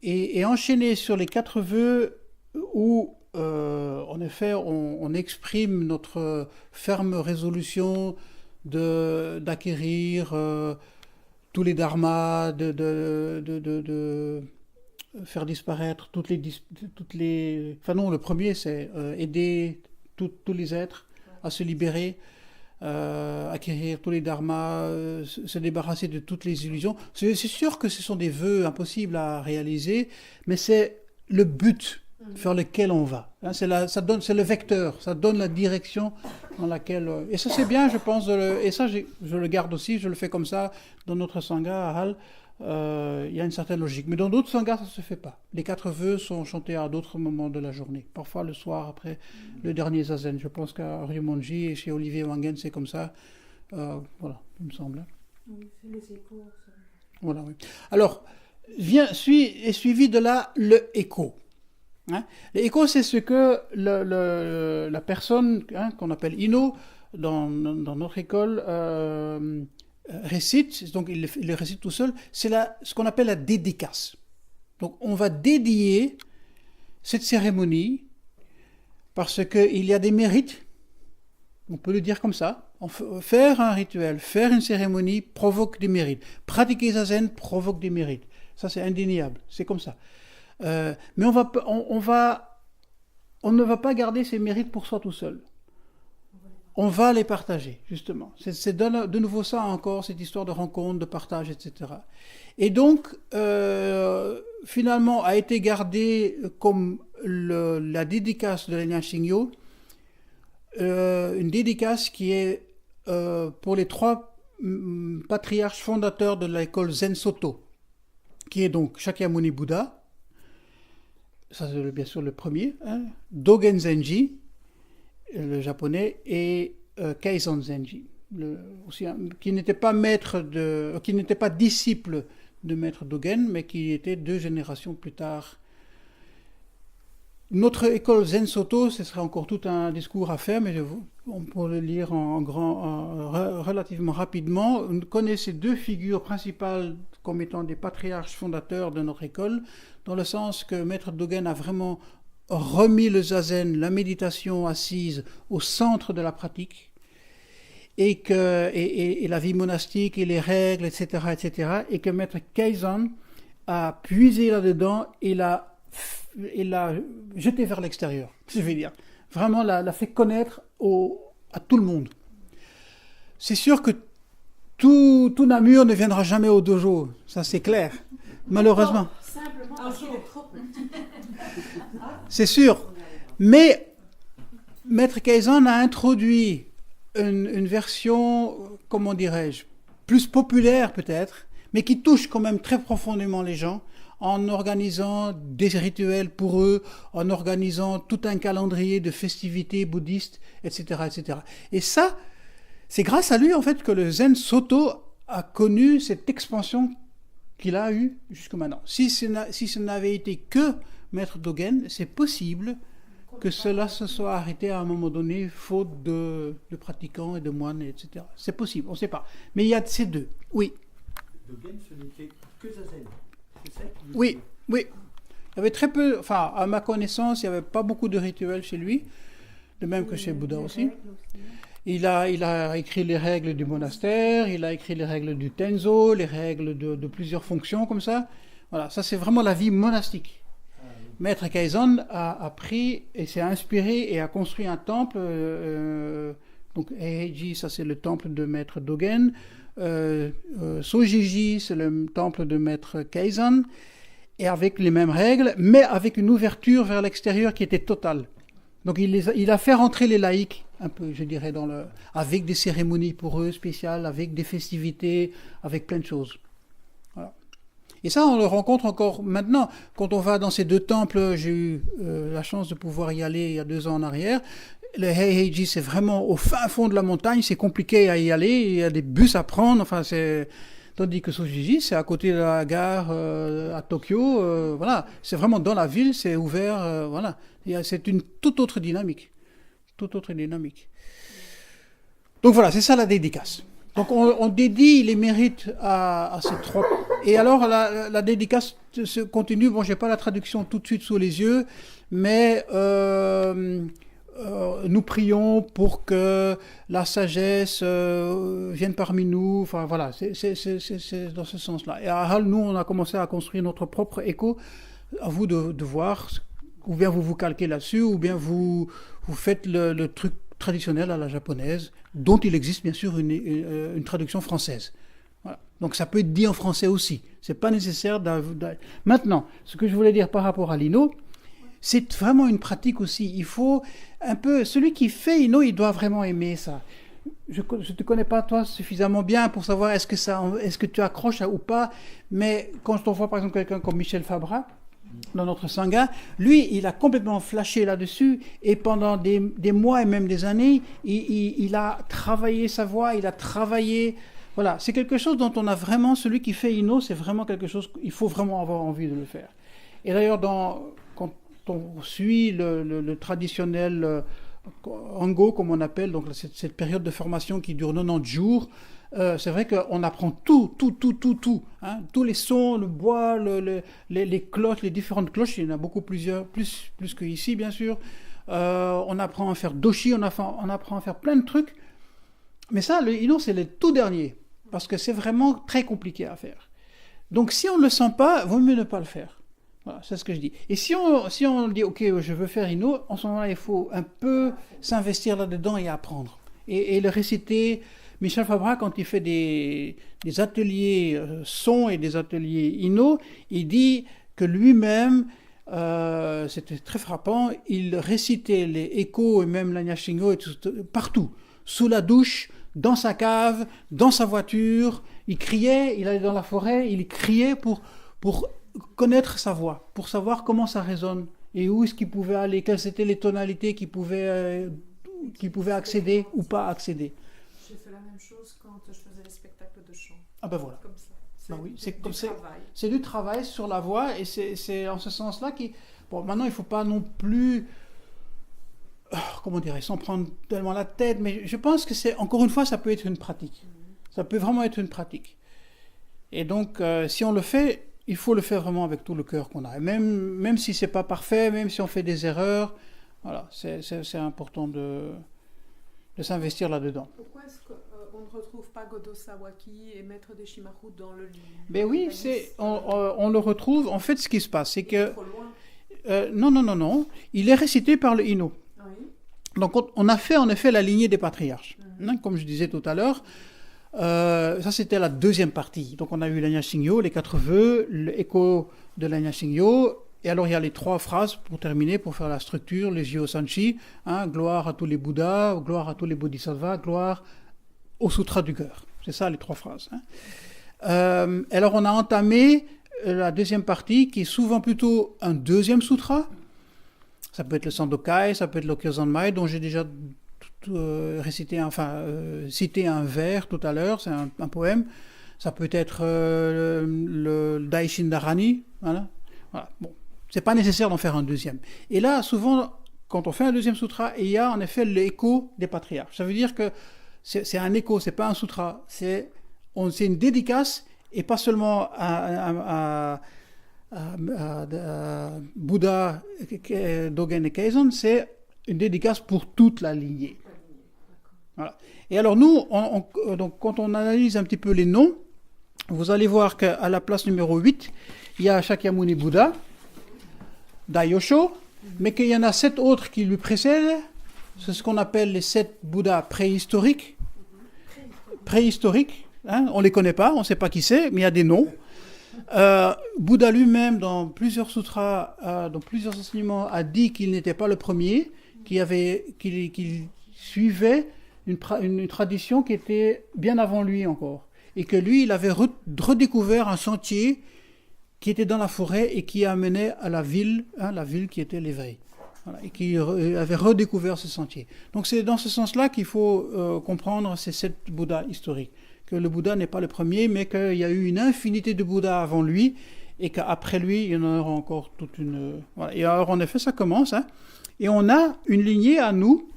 et enchaîner sur les 4 vœux où, en effet, on exprime notre ferme résolution d'acquérir tous les dharmas, de faire disparaître toutes les... Enfin non, le premier, c'est aider tous les êtres à se libérer, acquérir tous les dharmas, se débarrasser de toutes les illusions. C'est sûr que ce sont des vœux impossibles à réaliser, mais c'est le but vers lequel on va. Hein, c'est le vecteur, ça donne la direction dans laquelle... et ça c'est bien, je pense, et ça je le garde aussi, je le fais comme ça dans notre sangha à Hall. Il y a une certaine logique. Mais dans d'autres sanghas, ça ne se fait pas. Les 4 vœux sont chantés à d'autres moments de la journée. Parfois le soir, après le dernier zazen. Je pense qu'à Ryomonji et chez Olivier Wangen, c'est comme ça. Voilà, il me semble. Oui, c'est les échos. Ça. Voilà, oui. Alors, est suivi de là le écho. Hein? L'écho, c'est ce que la personne qu'on appelle Ino dans notre école récite, donc il le récite tout seul, c'est ce qu'on appelle la dédicace. Donc on va dédier cette cérémonie parce qu'il y a des mérites, on peut le dire comme ça, faire un rituel, faire une cérémonie provoque des mérites, pratiquer zazen provoque des mérites, ça c'est indéniable, c'est comme ça. Mais on ne va pas garder ces mérites pour soi tout seul. On va les partager, justement. C'est de nouveau ça encore, cette histoire de rencontre, de partage, etc. Et donc, finalement, a été gardé comme la dédicace de l'Enyan Shingyo, une dédicace qui est pour les 3 patriarches fondateurs de l'école Zen Soto, qui est donc Shakyamuni Bouddha, ça c'est bien sûr le premier, Dogen Zenji, le japonais, et Keizan Zenji, qui n'était pas qui n'était pas disciple de maître Dogen, mais qui était 2 générations plus tard. Notre école Zen Soto, ce serait encore tout un discours à faire, mais on peut le lire relativement rapidement. On connaît ces 2 figures principales comme étant des patriarches fondateurs de notre école, dans le sens que maître Dogen a vraiment remis le zazen, la méditation assise, au centre de la pratique, et la vie monastique, et les règles, etc., et que maître Keizan a puisé là-dedans et l'a jeté vers l'extérieur, je veux dire. Vraiment l'a fait connaître à tout le monde. C'est sûr que tout Namur ne viendra jamais au dojo, ça c'est clair, malheureusement. Simplement un jour. C'est sûr. Mais maître Keizan a introduit une version, comment dirais-je, plus populaire peut-être, mais qui touche quand même très profondément les gens, en organisant des rituels pour eux, en organisant tout un calendrier de festivités bouddhistes, etc., etc. Et ça, c'est grâce à lui, en fait, que le Zen Soto a connu cette expansion qu'il a eue jusque maintenant. Si ce n'avait été que maître Dogen, c'est possible que cela se soit arrêté à un moment donné, faute de pratiquants et de moines, etc. C'est possible, on ne sait pas. Mais il y a ces 2, oui. Dogen, ce n'était que zazen. Oui. Il y avait très peu, enfin, à ma connaissance, il n'y avait pas beaucoup de rituels chez lui, de même que chez Bouddha aussi. Il a écrit les règles du monastère, il a écrit les règles du Tenzo, les règles de plusieurs fonctions comme ça. Voilà, ça c'est vraiment la vie monastique. Maître Keizan a pris et s'est inspiré et a construit un temple. Donc Eiji, ça c'est le temple de maître Dogen. Sojiji, c'est le temple de maître Keizan, et avec les mêmes règles, mais avec une ouverture vers l'extérieur qui était totale. Donc il a fait rentrer les laïcs, un peu, je dirais, avec des cérémonies pour eux spéciales, avec des festivités, avec plein de choses. Voilà. Et ça, on le rencontre encore maintenant. Quand on va dans ces 2 temples, j'ai eu la chance de pouvoir y aller il y a 2 ans en arrière. Le Heiheiji, c'est vraiment au fin fond de la montagne, c'est compliqué à y aller, il y a des bus à prendre, enfin c'est... Tandis que Sojiji, c'est à côté de la gare à Tokyo, voilà, c'est vraiment dans la ville, c'est ouvert, voilà. C'est une toute autre dynamique. Donc voilà, c'est ça la dédicace. Donc on dédie les mérites à ces 3. Et alors la dédicace se continue. Bon, j'ai pas la traduction tout de suite sous les yeux, mais nous prions pour que la sagesse vienne parmi nous. Enfin voilà, c'est dans ce sens-là. Et à Halle, nous, on a commencé à construire notre propre écho. À vous de voir, ou bien vous calquez là-dessus, ou bien vous faites le truc traditionnel à la japonaise, dont il existe bien sûr une traduction française. Voilà. Donc ça peut être dit en français aussi. C'est pas nécessaire Maintenant, ce que je voulais dire par rapport à l'Inno, c'est vraiment une pratique aussi. Il faut un peu... Celui qui fait Inno, il doit vraiment aimer ça. Je ne te connais pas, toi, suffisamment bien pour savoir est-ce que tu accroches ou pas. Mais quand on voit, par exemple, quelqu'un comme Michel Fabra, dans notre Sangha, lui, il a complètement flashé là-dessus. Et pendant des mois et même des années, il a travaillé sa voix, il a travaillé... Voilà, c'est quelque chose dont on a vraiment... Celui qui fait Inno, c'est vraiment quelque chose... Il faut vraiment avoir envie de le faire. Et d'ailleurs, quand on suit le traditionnel Ango, comme on appelle, donc cette période de formation qui dure 90 jours, c'est vrai qu'on apprend tout, hein, tous les sons, le bois, les cloches, les différentes cloches, il y en a beaucoup plus qu'ici, bien sûr. On apprend à faire doshi, on apprend à faire plein de trucs. Mais ça, le Inno, c'est le tout dernier, parce que c'est vraiment très compliqué à faire. Donc si on ne le sent pas, vaut mieux ne pas le faire. Voilà, c'est ce que je dis. Et si on dit, ok, je veux faire Inno, en ce moment-là, il faut un peu s'investir là-dedans et apprendre. Et le réciter. Michel Fabra, quand il fait des ateliers son et des ateliers Inno, il dit que lui-même, c'était très frappant, il récitait les échos et même l'Anya Shingo et tout, partout. Sous la douche, dans sa cave, dans sa voiture. Il criait, il allait dans la forêt, il criait pour connaître sa voix, pour savoir comment ça résonne et où est-ce qu'il pouvait aller, quelles étaient les tonalités qu'il pouvait accéder ou pas accéder. J'ai fait la même chose quand je faisais les spectacles de chant. Ah ben voilà. Comme ça. C'est du travail sur la voix et c'est en ce sens-là qui... Bon, maintenant, il ne faut pas non plus... comment dire, s'en prendre tellement la tête, mais je pense que encore une fois, ça peut être une pratique. Ça peut vraiment être une pratique. Et donc, si on le fait... Il faut le faire vraiment avec tout le cœur qu'on a. Et même si ce n'est pas parfait, même si on fait des erreurs, voilà, c'est important de s'investir là-dedans. Pourquoi est-ce qu'on ne retrouve pas Godo Sawaki et Maître Deshimaru dans le livre? Ben oui, on le retrouve. En fait, ce qui se passe, c'est que... Non. Il est récité par le Inno. Oui. Donc, on a fait en effet la lignée des patriarches. Hein, comme je disais tout à l'heure. Ça, c'était la deuxième partie. Donc, on a eu l'Anya Shingyo, les 4 vœux, l'écho de l'Anya Shingyo. Et alors, il y a les 3 phrases pour terminer, pour faire la structure, les Jio Sanchi, hein, gloire à tous les Bouddhas, gloire à tous les Bodhisattvas, gloire au Sutra du cœur. C'est ça, les 3 phrases. Hein. Alors, on a entamé la deuxième partie, qui est souvent plutôt un deuxième sutra. Ça peut être le Sandokai, ça peut être le Kyozanmai, dont j'ai déjà... citer un vers tout à l'heure, c'est un poème. Ça peut être le Daishindarani. Voilà. Bon, c'est pas nécessaire d'en faire un deuxième. Et là, souvent, quand on fait un deuxième sutra, il y a en effet l'écho des patriarches. Ça veut dire que c'est un écho, c'est pas un sutra. C'est une dédicace, et pas seulement à Bouddha Dogen et Keizon, c'est une dédicace pour toute la lignée. Voilà. Et alors nous, donc, quand on analyse un petit peu les noms, vous allez voir qu'à la place numéro 8, il y a Shakyamuni Bouddha, Daiyosho, mais qu'il y en a 7 autres qui lui précèdent. C'est ce qu'on appelle les 7 Bouddhas préhistoriques. Hein, on ne les connaît pas, on ne sait pas qui c'est, mais il y a des noms. Bouddha lui-même, dans plusieurs sutras, dans plusieurs enseignements, a dit qu'il n'était pas le premier, qu'il suivait une tradition qui était bien avant lui encore. Et que lui, il avait redécouvert un sentier qui était dans la forêt et qui amenait à la ville qui était l'éveil. Voilà, et qui avait redécouvert ce sentier. Donc c'est dans ce sens-là qu'il faut comprendre ces 7 Bouddhas historiques. Que le Bouddha n'est pas le premier, mais qu'il y a eu une infinité de Bouddhas avant lui, et qu'après lui, il y en aura encore toute une... Voilà. Et alors, en effet, ça commence. Et on a une lignée à nous,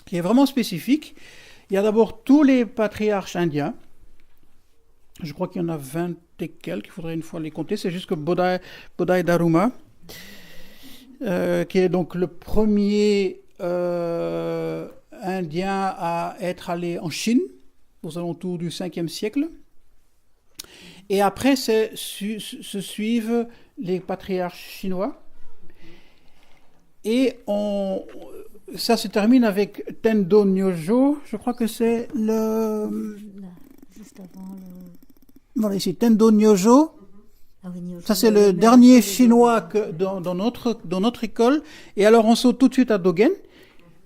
qui est vraiment spécifique. Il y a d'abord tous les patriarches indiens. Je crois qu'il y en a 20 et quelques, il faudrait une fois les compter. C'est juste que Bodai Dharma, qui est donc le premier Indien à être allé en Chine, aux alentours du 5e siècle. Et après, se suivent les patriarches chinois. Et ça se termine avec Tendo Nyojo, je crois que c'est le... Juste avant le... Voilà, ici, Tendo Nyojo. Ah oui, Nyojo. Ça, c'est le dernier chinois dans notre école. Et alors, on saute tout de suite à Dogen.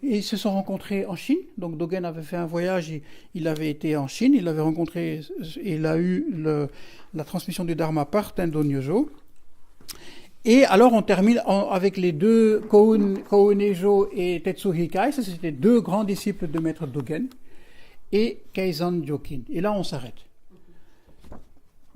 Ils se sont rencontrés en Chine. Donc, Dogen avait fait un voyage, il avait été en Chine, il avait rencontré, il a eu la transmission du Dharma par Tendo Nyojo. Et alors, on termine avec les deux, Kounejo et Tetsu Hikai. Ça, c'était 2 grands disciples de Maître Dogen. Et Keizan Jokin. Et là, on s'arrête.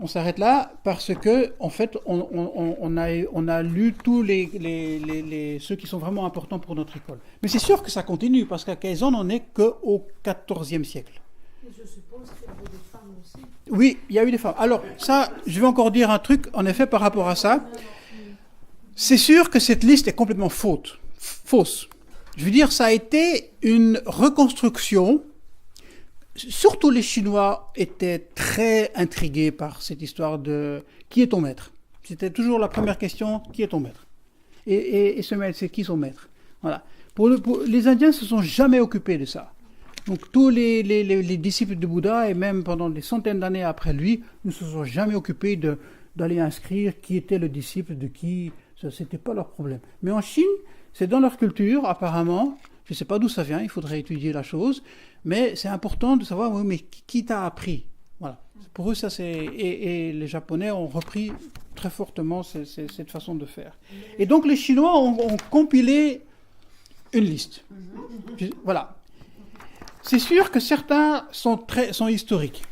On s'arrête là parce que, en fait, on a lu tous ceux qui sont vraiment importants pour notre école. Mais c'est sûr que ça continue, parce qu'à Keizan, on n'est qu'au XIVe siècle. Je suppose qu'il y avait des femmes aussi. Oui, il y a eu des femmes. Alors, ça, je vais encore dire un truc, en effet, par rapport à ça. C'est sûr que cette liste est complètement fausse. Je veux dire, ça a été une reconstruction. Surtout les Chinois étaient très intrigués par cette histoire de qui est ton maître. C'était toujours la première question, qui est ton maître? Et ce maître, c'est qui son maître? Voilà. Les Indiens ne se sont jamais occupés de ça. Donc tous les disciples de Bouddha, et même pendant des centaines d'années après lui, ne se sont jamais occupés d'aller inscrire qui était le disciple de qui. Ça, c'était pas leur problème. Mais en Chine, c'est dans leur culture, apparemment. Je ne sais pas d'où ça vient, il faudrait étudier la chose. Mais c'est important de savoir, oui, mais qui t'a appris? Voilà. Pour eux, ça c'est... Et les Japonais ont repris très fortement cette façon de faire. Et donc les Chinois ont compilé une liste. Voilà. C'est sûr que certains sont historiques.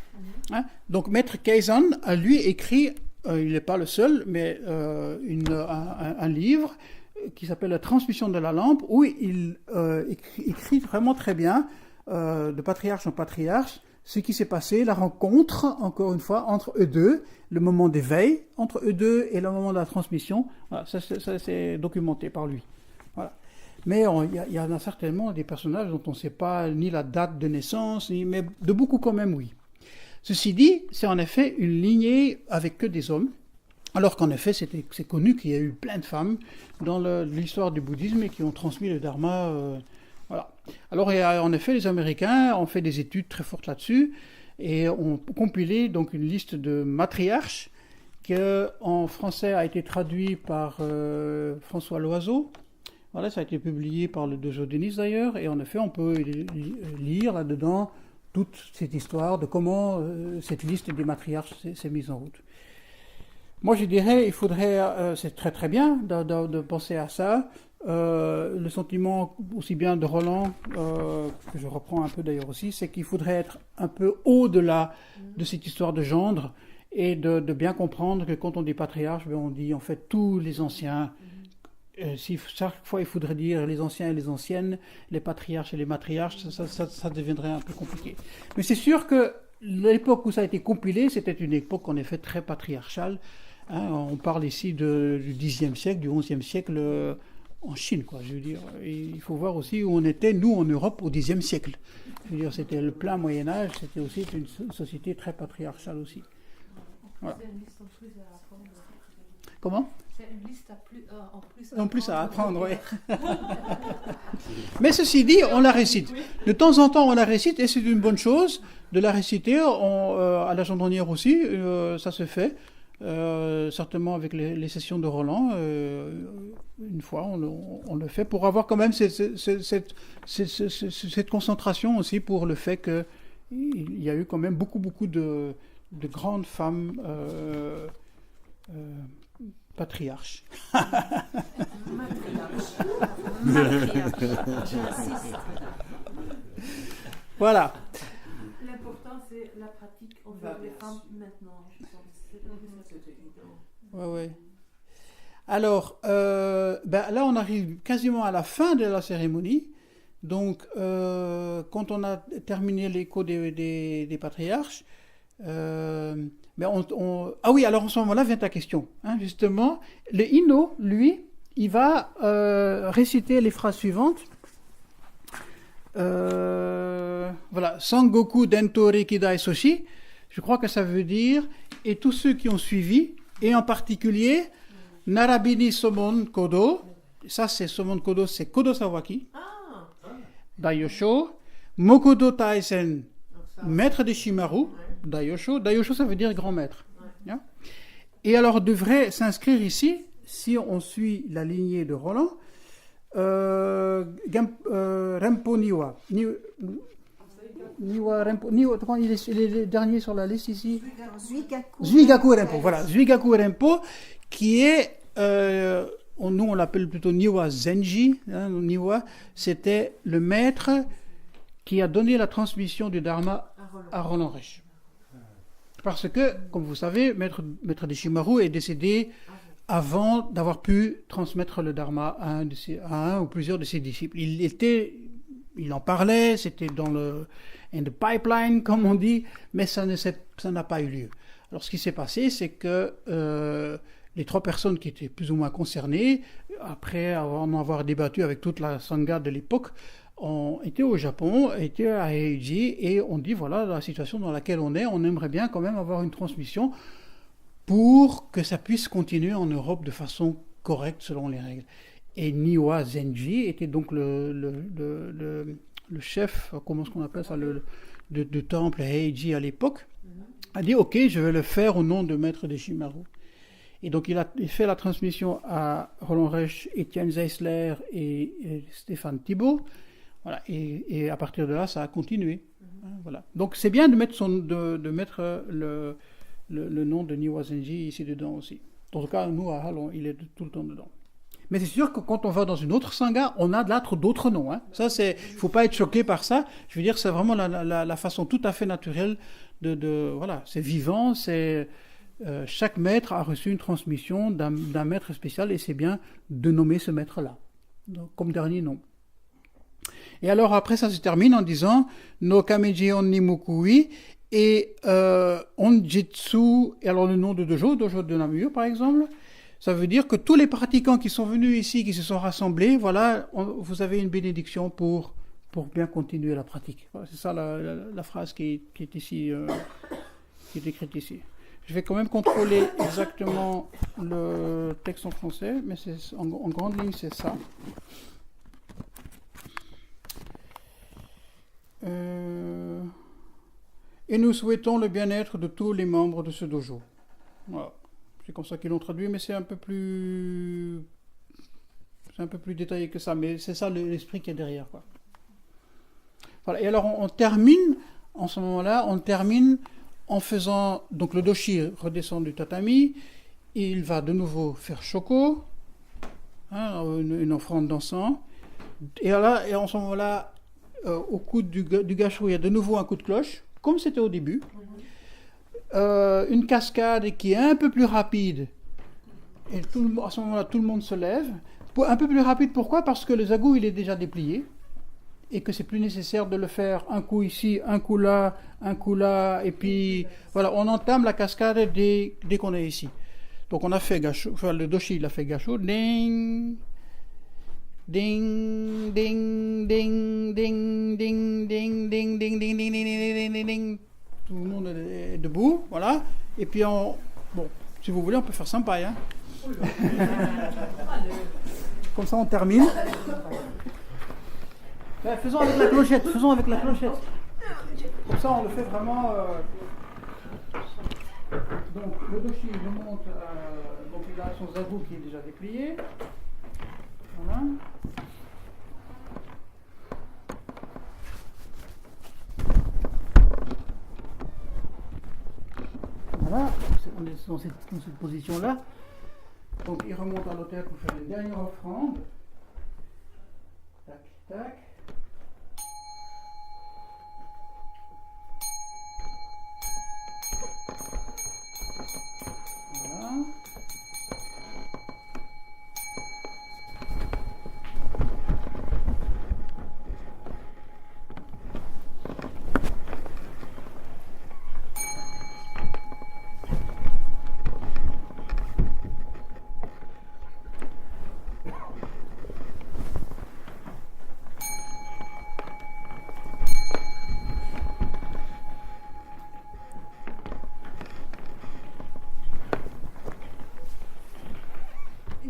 Hein? Donc Maître Keizan a lui écrit, il n'est pas le seul, mais un livre qui s'appelle La transmission de la lampe, où il écrit vraiment très bien, de patriarche en patriarche, ce qui s'est passé, la rencontre, encore une fois, entre eux deux, le moment d'éveil entre eux deux et le moment de la transmission. Voilà, ça c'est documenté par lui. Voilà. Mais il y en a certainement des personnages dont on ne sait pas ni la date de naissance, mais de beaucoup quand même, oui. Ceci dit, c'est en effet une lignée avec que des hommes, alors qu'en effet, c'est connu qu'il y a eu plein de femmes dans l'histoire du bouddhisme et qui ont transmis le dharma. Voilà. Alors, en effet, les Américains ont fait des études très fortes là-dessus et ont compilé donc une liste de matriarches qui, en français, a été traduit par François Loiseau. Voilà, ça a été publié par le Dojo Denis d'ailleurs, et en effet, on peut lire là-dedans toute cette histoire de comment cette liste des matriarches s'est mise en route. Moi, je dirais, il faudrait, c'est très très bien de penser à ça. Le sentiment aussi bien de Roland, que je reprends un peu d'ailleurs aussi, c'est qu'il faudrait être un peu au-delà de cette histoire de gendre et de bien comprendre que quand on dit patriarche, on dit en fait tous les anciens. Si chaque fois il faudrait dire les anciens et les anciennes, les patriarches et les matriarches, ça deviendrait un peu compliqué. Mais c'est sûr que l'époque où ça a été compilé, c'était une époque en effet très patriarcale. Hein, on parle ici du Xe siècle, du XIe siècle en Chine, quoi. Je veux dire, et il faut voir aussi où on était, nous, en Europe, au Xe siècle. Je veux dire, c'était le plein Moyen-Âge, c'était aussi une société très patriarcale aussi. Voilà. Comment ? C'est une liste en plus à apprendre, oui. Mais ceci dit, on la récite. De temps en temps, on la récite, et c'est une bonne chose de la réciter. À la gendronnière aussi, ça se fait. Certainement avec les sessions de Roland, une fois on le fait pour avoir quand même cette concentration aussi pour le fait qu'il y a eu quand même beaucoup de grandes femmes patriarche. Matriarche. J'insiste. Voilà. L'important, c'est la pratique envers les femmes maintenant. Je pense. C'est évident. Ouais. Alors, là, on arrive quasiment à la fin de la cérémonie. Donc, quand on a terminé l'écho des patriarches, ah oui, alors en ce moment-là vient ta question. Justement, le Inno, lui, il va réciter les phrases suivantes. Voilà, Sangoku Dentori Kidai Soshi. Je crois que ça veut dire, et tous ceux qui ont suivi, et en particulier, Narabini Somon Kodo. Ça, c'est Somon Kodo, c'est Kodo Sawaki. Daiyosho. Mokodo Taisen, maître de Shimaru. Daiyosho. Daiyosho, ça veut dire grand maître. Yeah. Et alors, devrait s'inscrire ici, si on suit la lignée de Roland, Rempo Niwa. Niwa Rempo. Il est le dernier sur la liste ici. Zuigaku Rempo. Voilà, Zuigaku Rempo, qui est, nous on l'appelle plutôt Niwa Zenji. Niwa, c'était le maître qui a donné la transmission du Dharma à Roland Reich. Parce que, comme vous savez, maître de Shimaru est décédé avant d'avoir pu transmettre le Dharma à un ou plusieurs de ses disciples. Il en parlait, c'était dans in the pipeline, comme on dit, mais ça n'a pas eu lieu. Alors ce qui s'est passé, c'est que les 3 personnes qui étaient plus ou moins concernées, après en avoir débattu avec toute la Sangha de l'époque, ont été au Japon, étaient à Heiji, et on dit, voilà la situation dans laquelle on est, on aimerait bien quand même avoir une transmission pour que ça puisse continuer en Europe de façon correcte selon les règles. Et Niwa Zenji était donc le chef, comment est-ce qu'on appelle ça, de temple Heiji à l'époque, a dit ok, je vais le faire au nom de maître de Shimaru. Et donc il fait la transmission à Roland Reich, Étienne Zeisler et Stéphane Thibault. Voilà, et à partir de là, ça a continué. Voilà. Donc c'est bien de mettre le nom de Niwa Zenji ici dedans aussi. En tout cas, nous, à Hall, il est tout le temps dedans. Mais c'est sûr que quand on va dans une autre sangha, on a d'autres noms. Ça, il ne faut pas être choqué par ça. Je veux dire, c'est vraiment la façon tout à fait naturelle voilà, c'est vivant, chaque maître a reçu une transmission d'un maître spécial et c'est bien de nommer ce maître-là, comme dernier nom. Et alors après, ça se termine en disant No Kameji on Nimukui et Onjitsu, et alors le nom de dojo de Namur par exemple, ça veut dire que tous les pratiquants qui sont venus ici, qui se sont rassemblés, voilà, vous avez une bénédiction pour bien continuer la pratique. Voilà, c'est ça la phrase qui est ici, qui est écrite ici. Je vais quand même contrôler exactement le texte en français, mais en grande ligne, c'est ça. Et nous souhaitons le bien-être de tous les membres de ce dojo. Voilà. C'est comme ça qu'ils l'ont traduit, mais c'est un peu plus détaillé que ça, mais c'est ça l'esprit qui est derrière, quoi. Voilà. Et alors on termine, en ce moment-là, en faisant, donc le doshi redescend du tatami, il va de nouveau faire shoko, une offrande d'encens, et en ce moment-là, au coude du gâchou, il y a de nouveau un coup de cloche, comme c'était au début, une cascade qui est un peu plus rapide, et à ce moment-là, tout le monde se lève. Un peu plus rapide, pourquoi ? Parce que le zagu, il est déjà déplié, et que c'est plus nécessaire de le faire un coup ici, un coup là, et puis voilà, on entame la cascade dès qu'on est ici. Donc on a fait gâchou, enfin le doshi il a fait gâchou, ding, ding, ding, ding, ding, ding, ding, ding, ding, ding, ding, ding, ding, tout le monde est debout, voilà, et puis si vous voulez on peut faire sympa, hein. Comme ça on termine. Faisons avec la clochette. Comme ça, on le fait vraiment. Donc, le doshi remonte. Donc, il a son zagu qui est déjà déplié. Voilà. Voilà. On est dans cette position-là. Donc il remonte à l'autel pour faire une dernière offrande. Tac, tac. Voilà.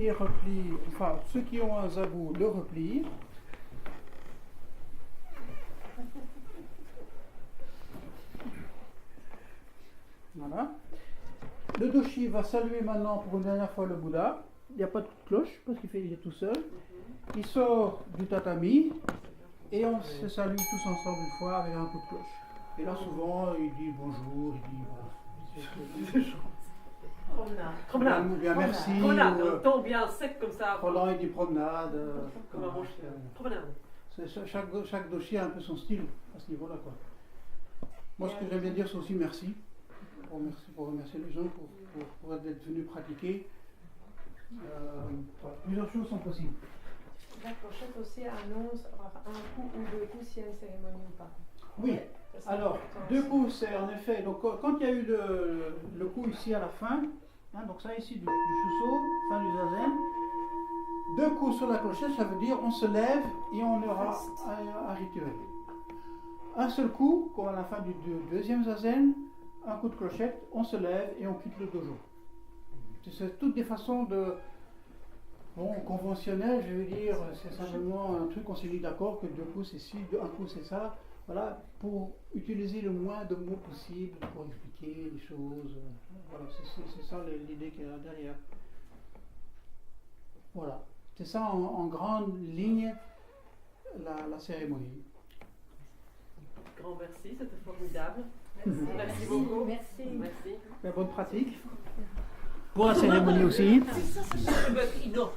Et replie, enfin ceux qui ont un zabou le replient. Voilà. Le doshi va saluer maintenant pour une dernière fois le Bouddha. Il n'y a pas de cloche parce il est tout seul. Il sort du tatami et on se salue tous ensemble une fois avec un coup de cloche. Et là souvent il dit bonjour, il dit voilà. Promenade. Bien merci. Promenade, un ton bien sec comme ça. Roland il dit promenade. Comme un bon chien. Promenade. Chaque doshi a un peu son style à ce niveau-là, quoi. Moi, ce que j'aime bien dire, c'est aussi merci. Pour remercier les gens pour être venus pratiquer. Plusieurs choses sont possibles. La clochette aussi annonce un coup ou deux coups s'il y a une cérémonie ou pas. Oui. Alors, deux coups, c'est en effet. Donc, quand il y a eu le coup ici à la fin, hein, donc ça ici du Shuso, fin du Zazen, deux coups sur la clochette, ça veut dire on se lève et on aura un rituel. Un seul coup, comme à la fin du deuxième Zazen, un coup de clochette, on se lève et on quitte le dojo. C'est toutes des façons de. Bon, conventionnelles, je veux dire, c'est simplement un truc, on s'est mis d'accord que deux coups c'est ci, un coup c'est ça. Voilà, pour utiliser le moins de mots possible pour expliquer les choses. Voilà, c'est ça l'idée qu'il y a derrière. Voilà, c'est ça en grande ligne la cérémonie. Grand merci, c'était formidable. Merci beaucoup. Merci. La bonne pratique. Pour la cérémonie aussi. C'est ça, c'est non.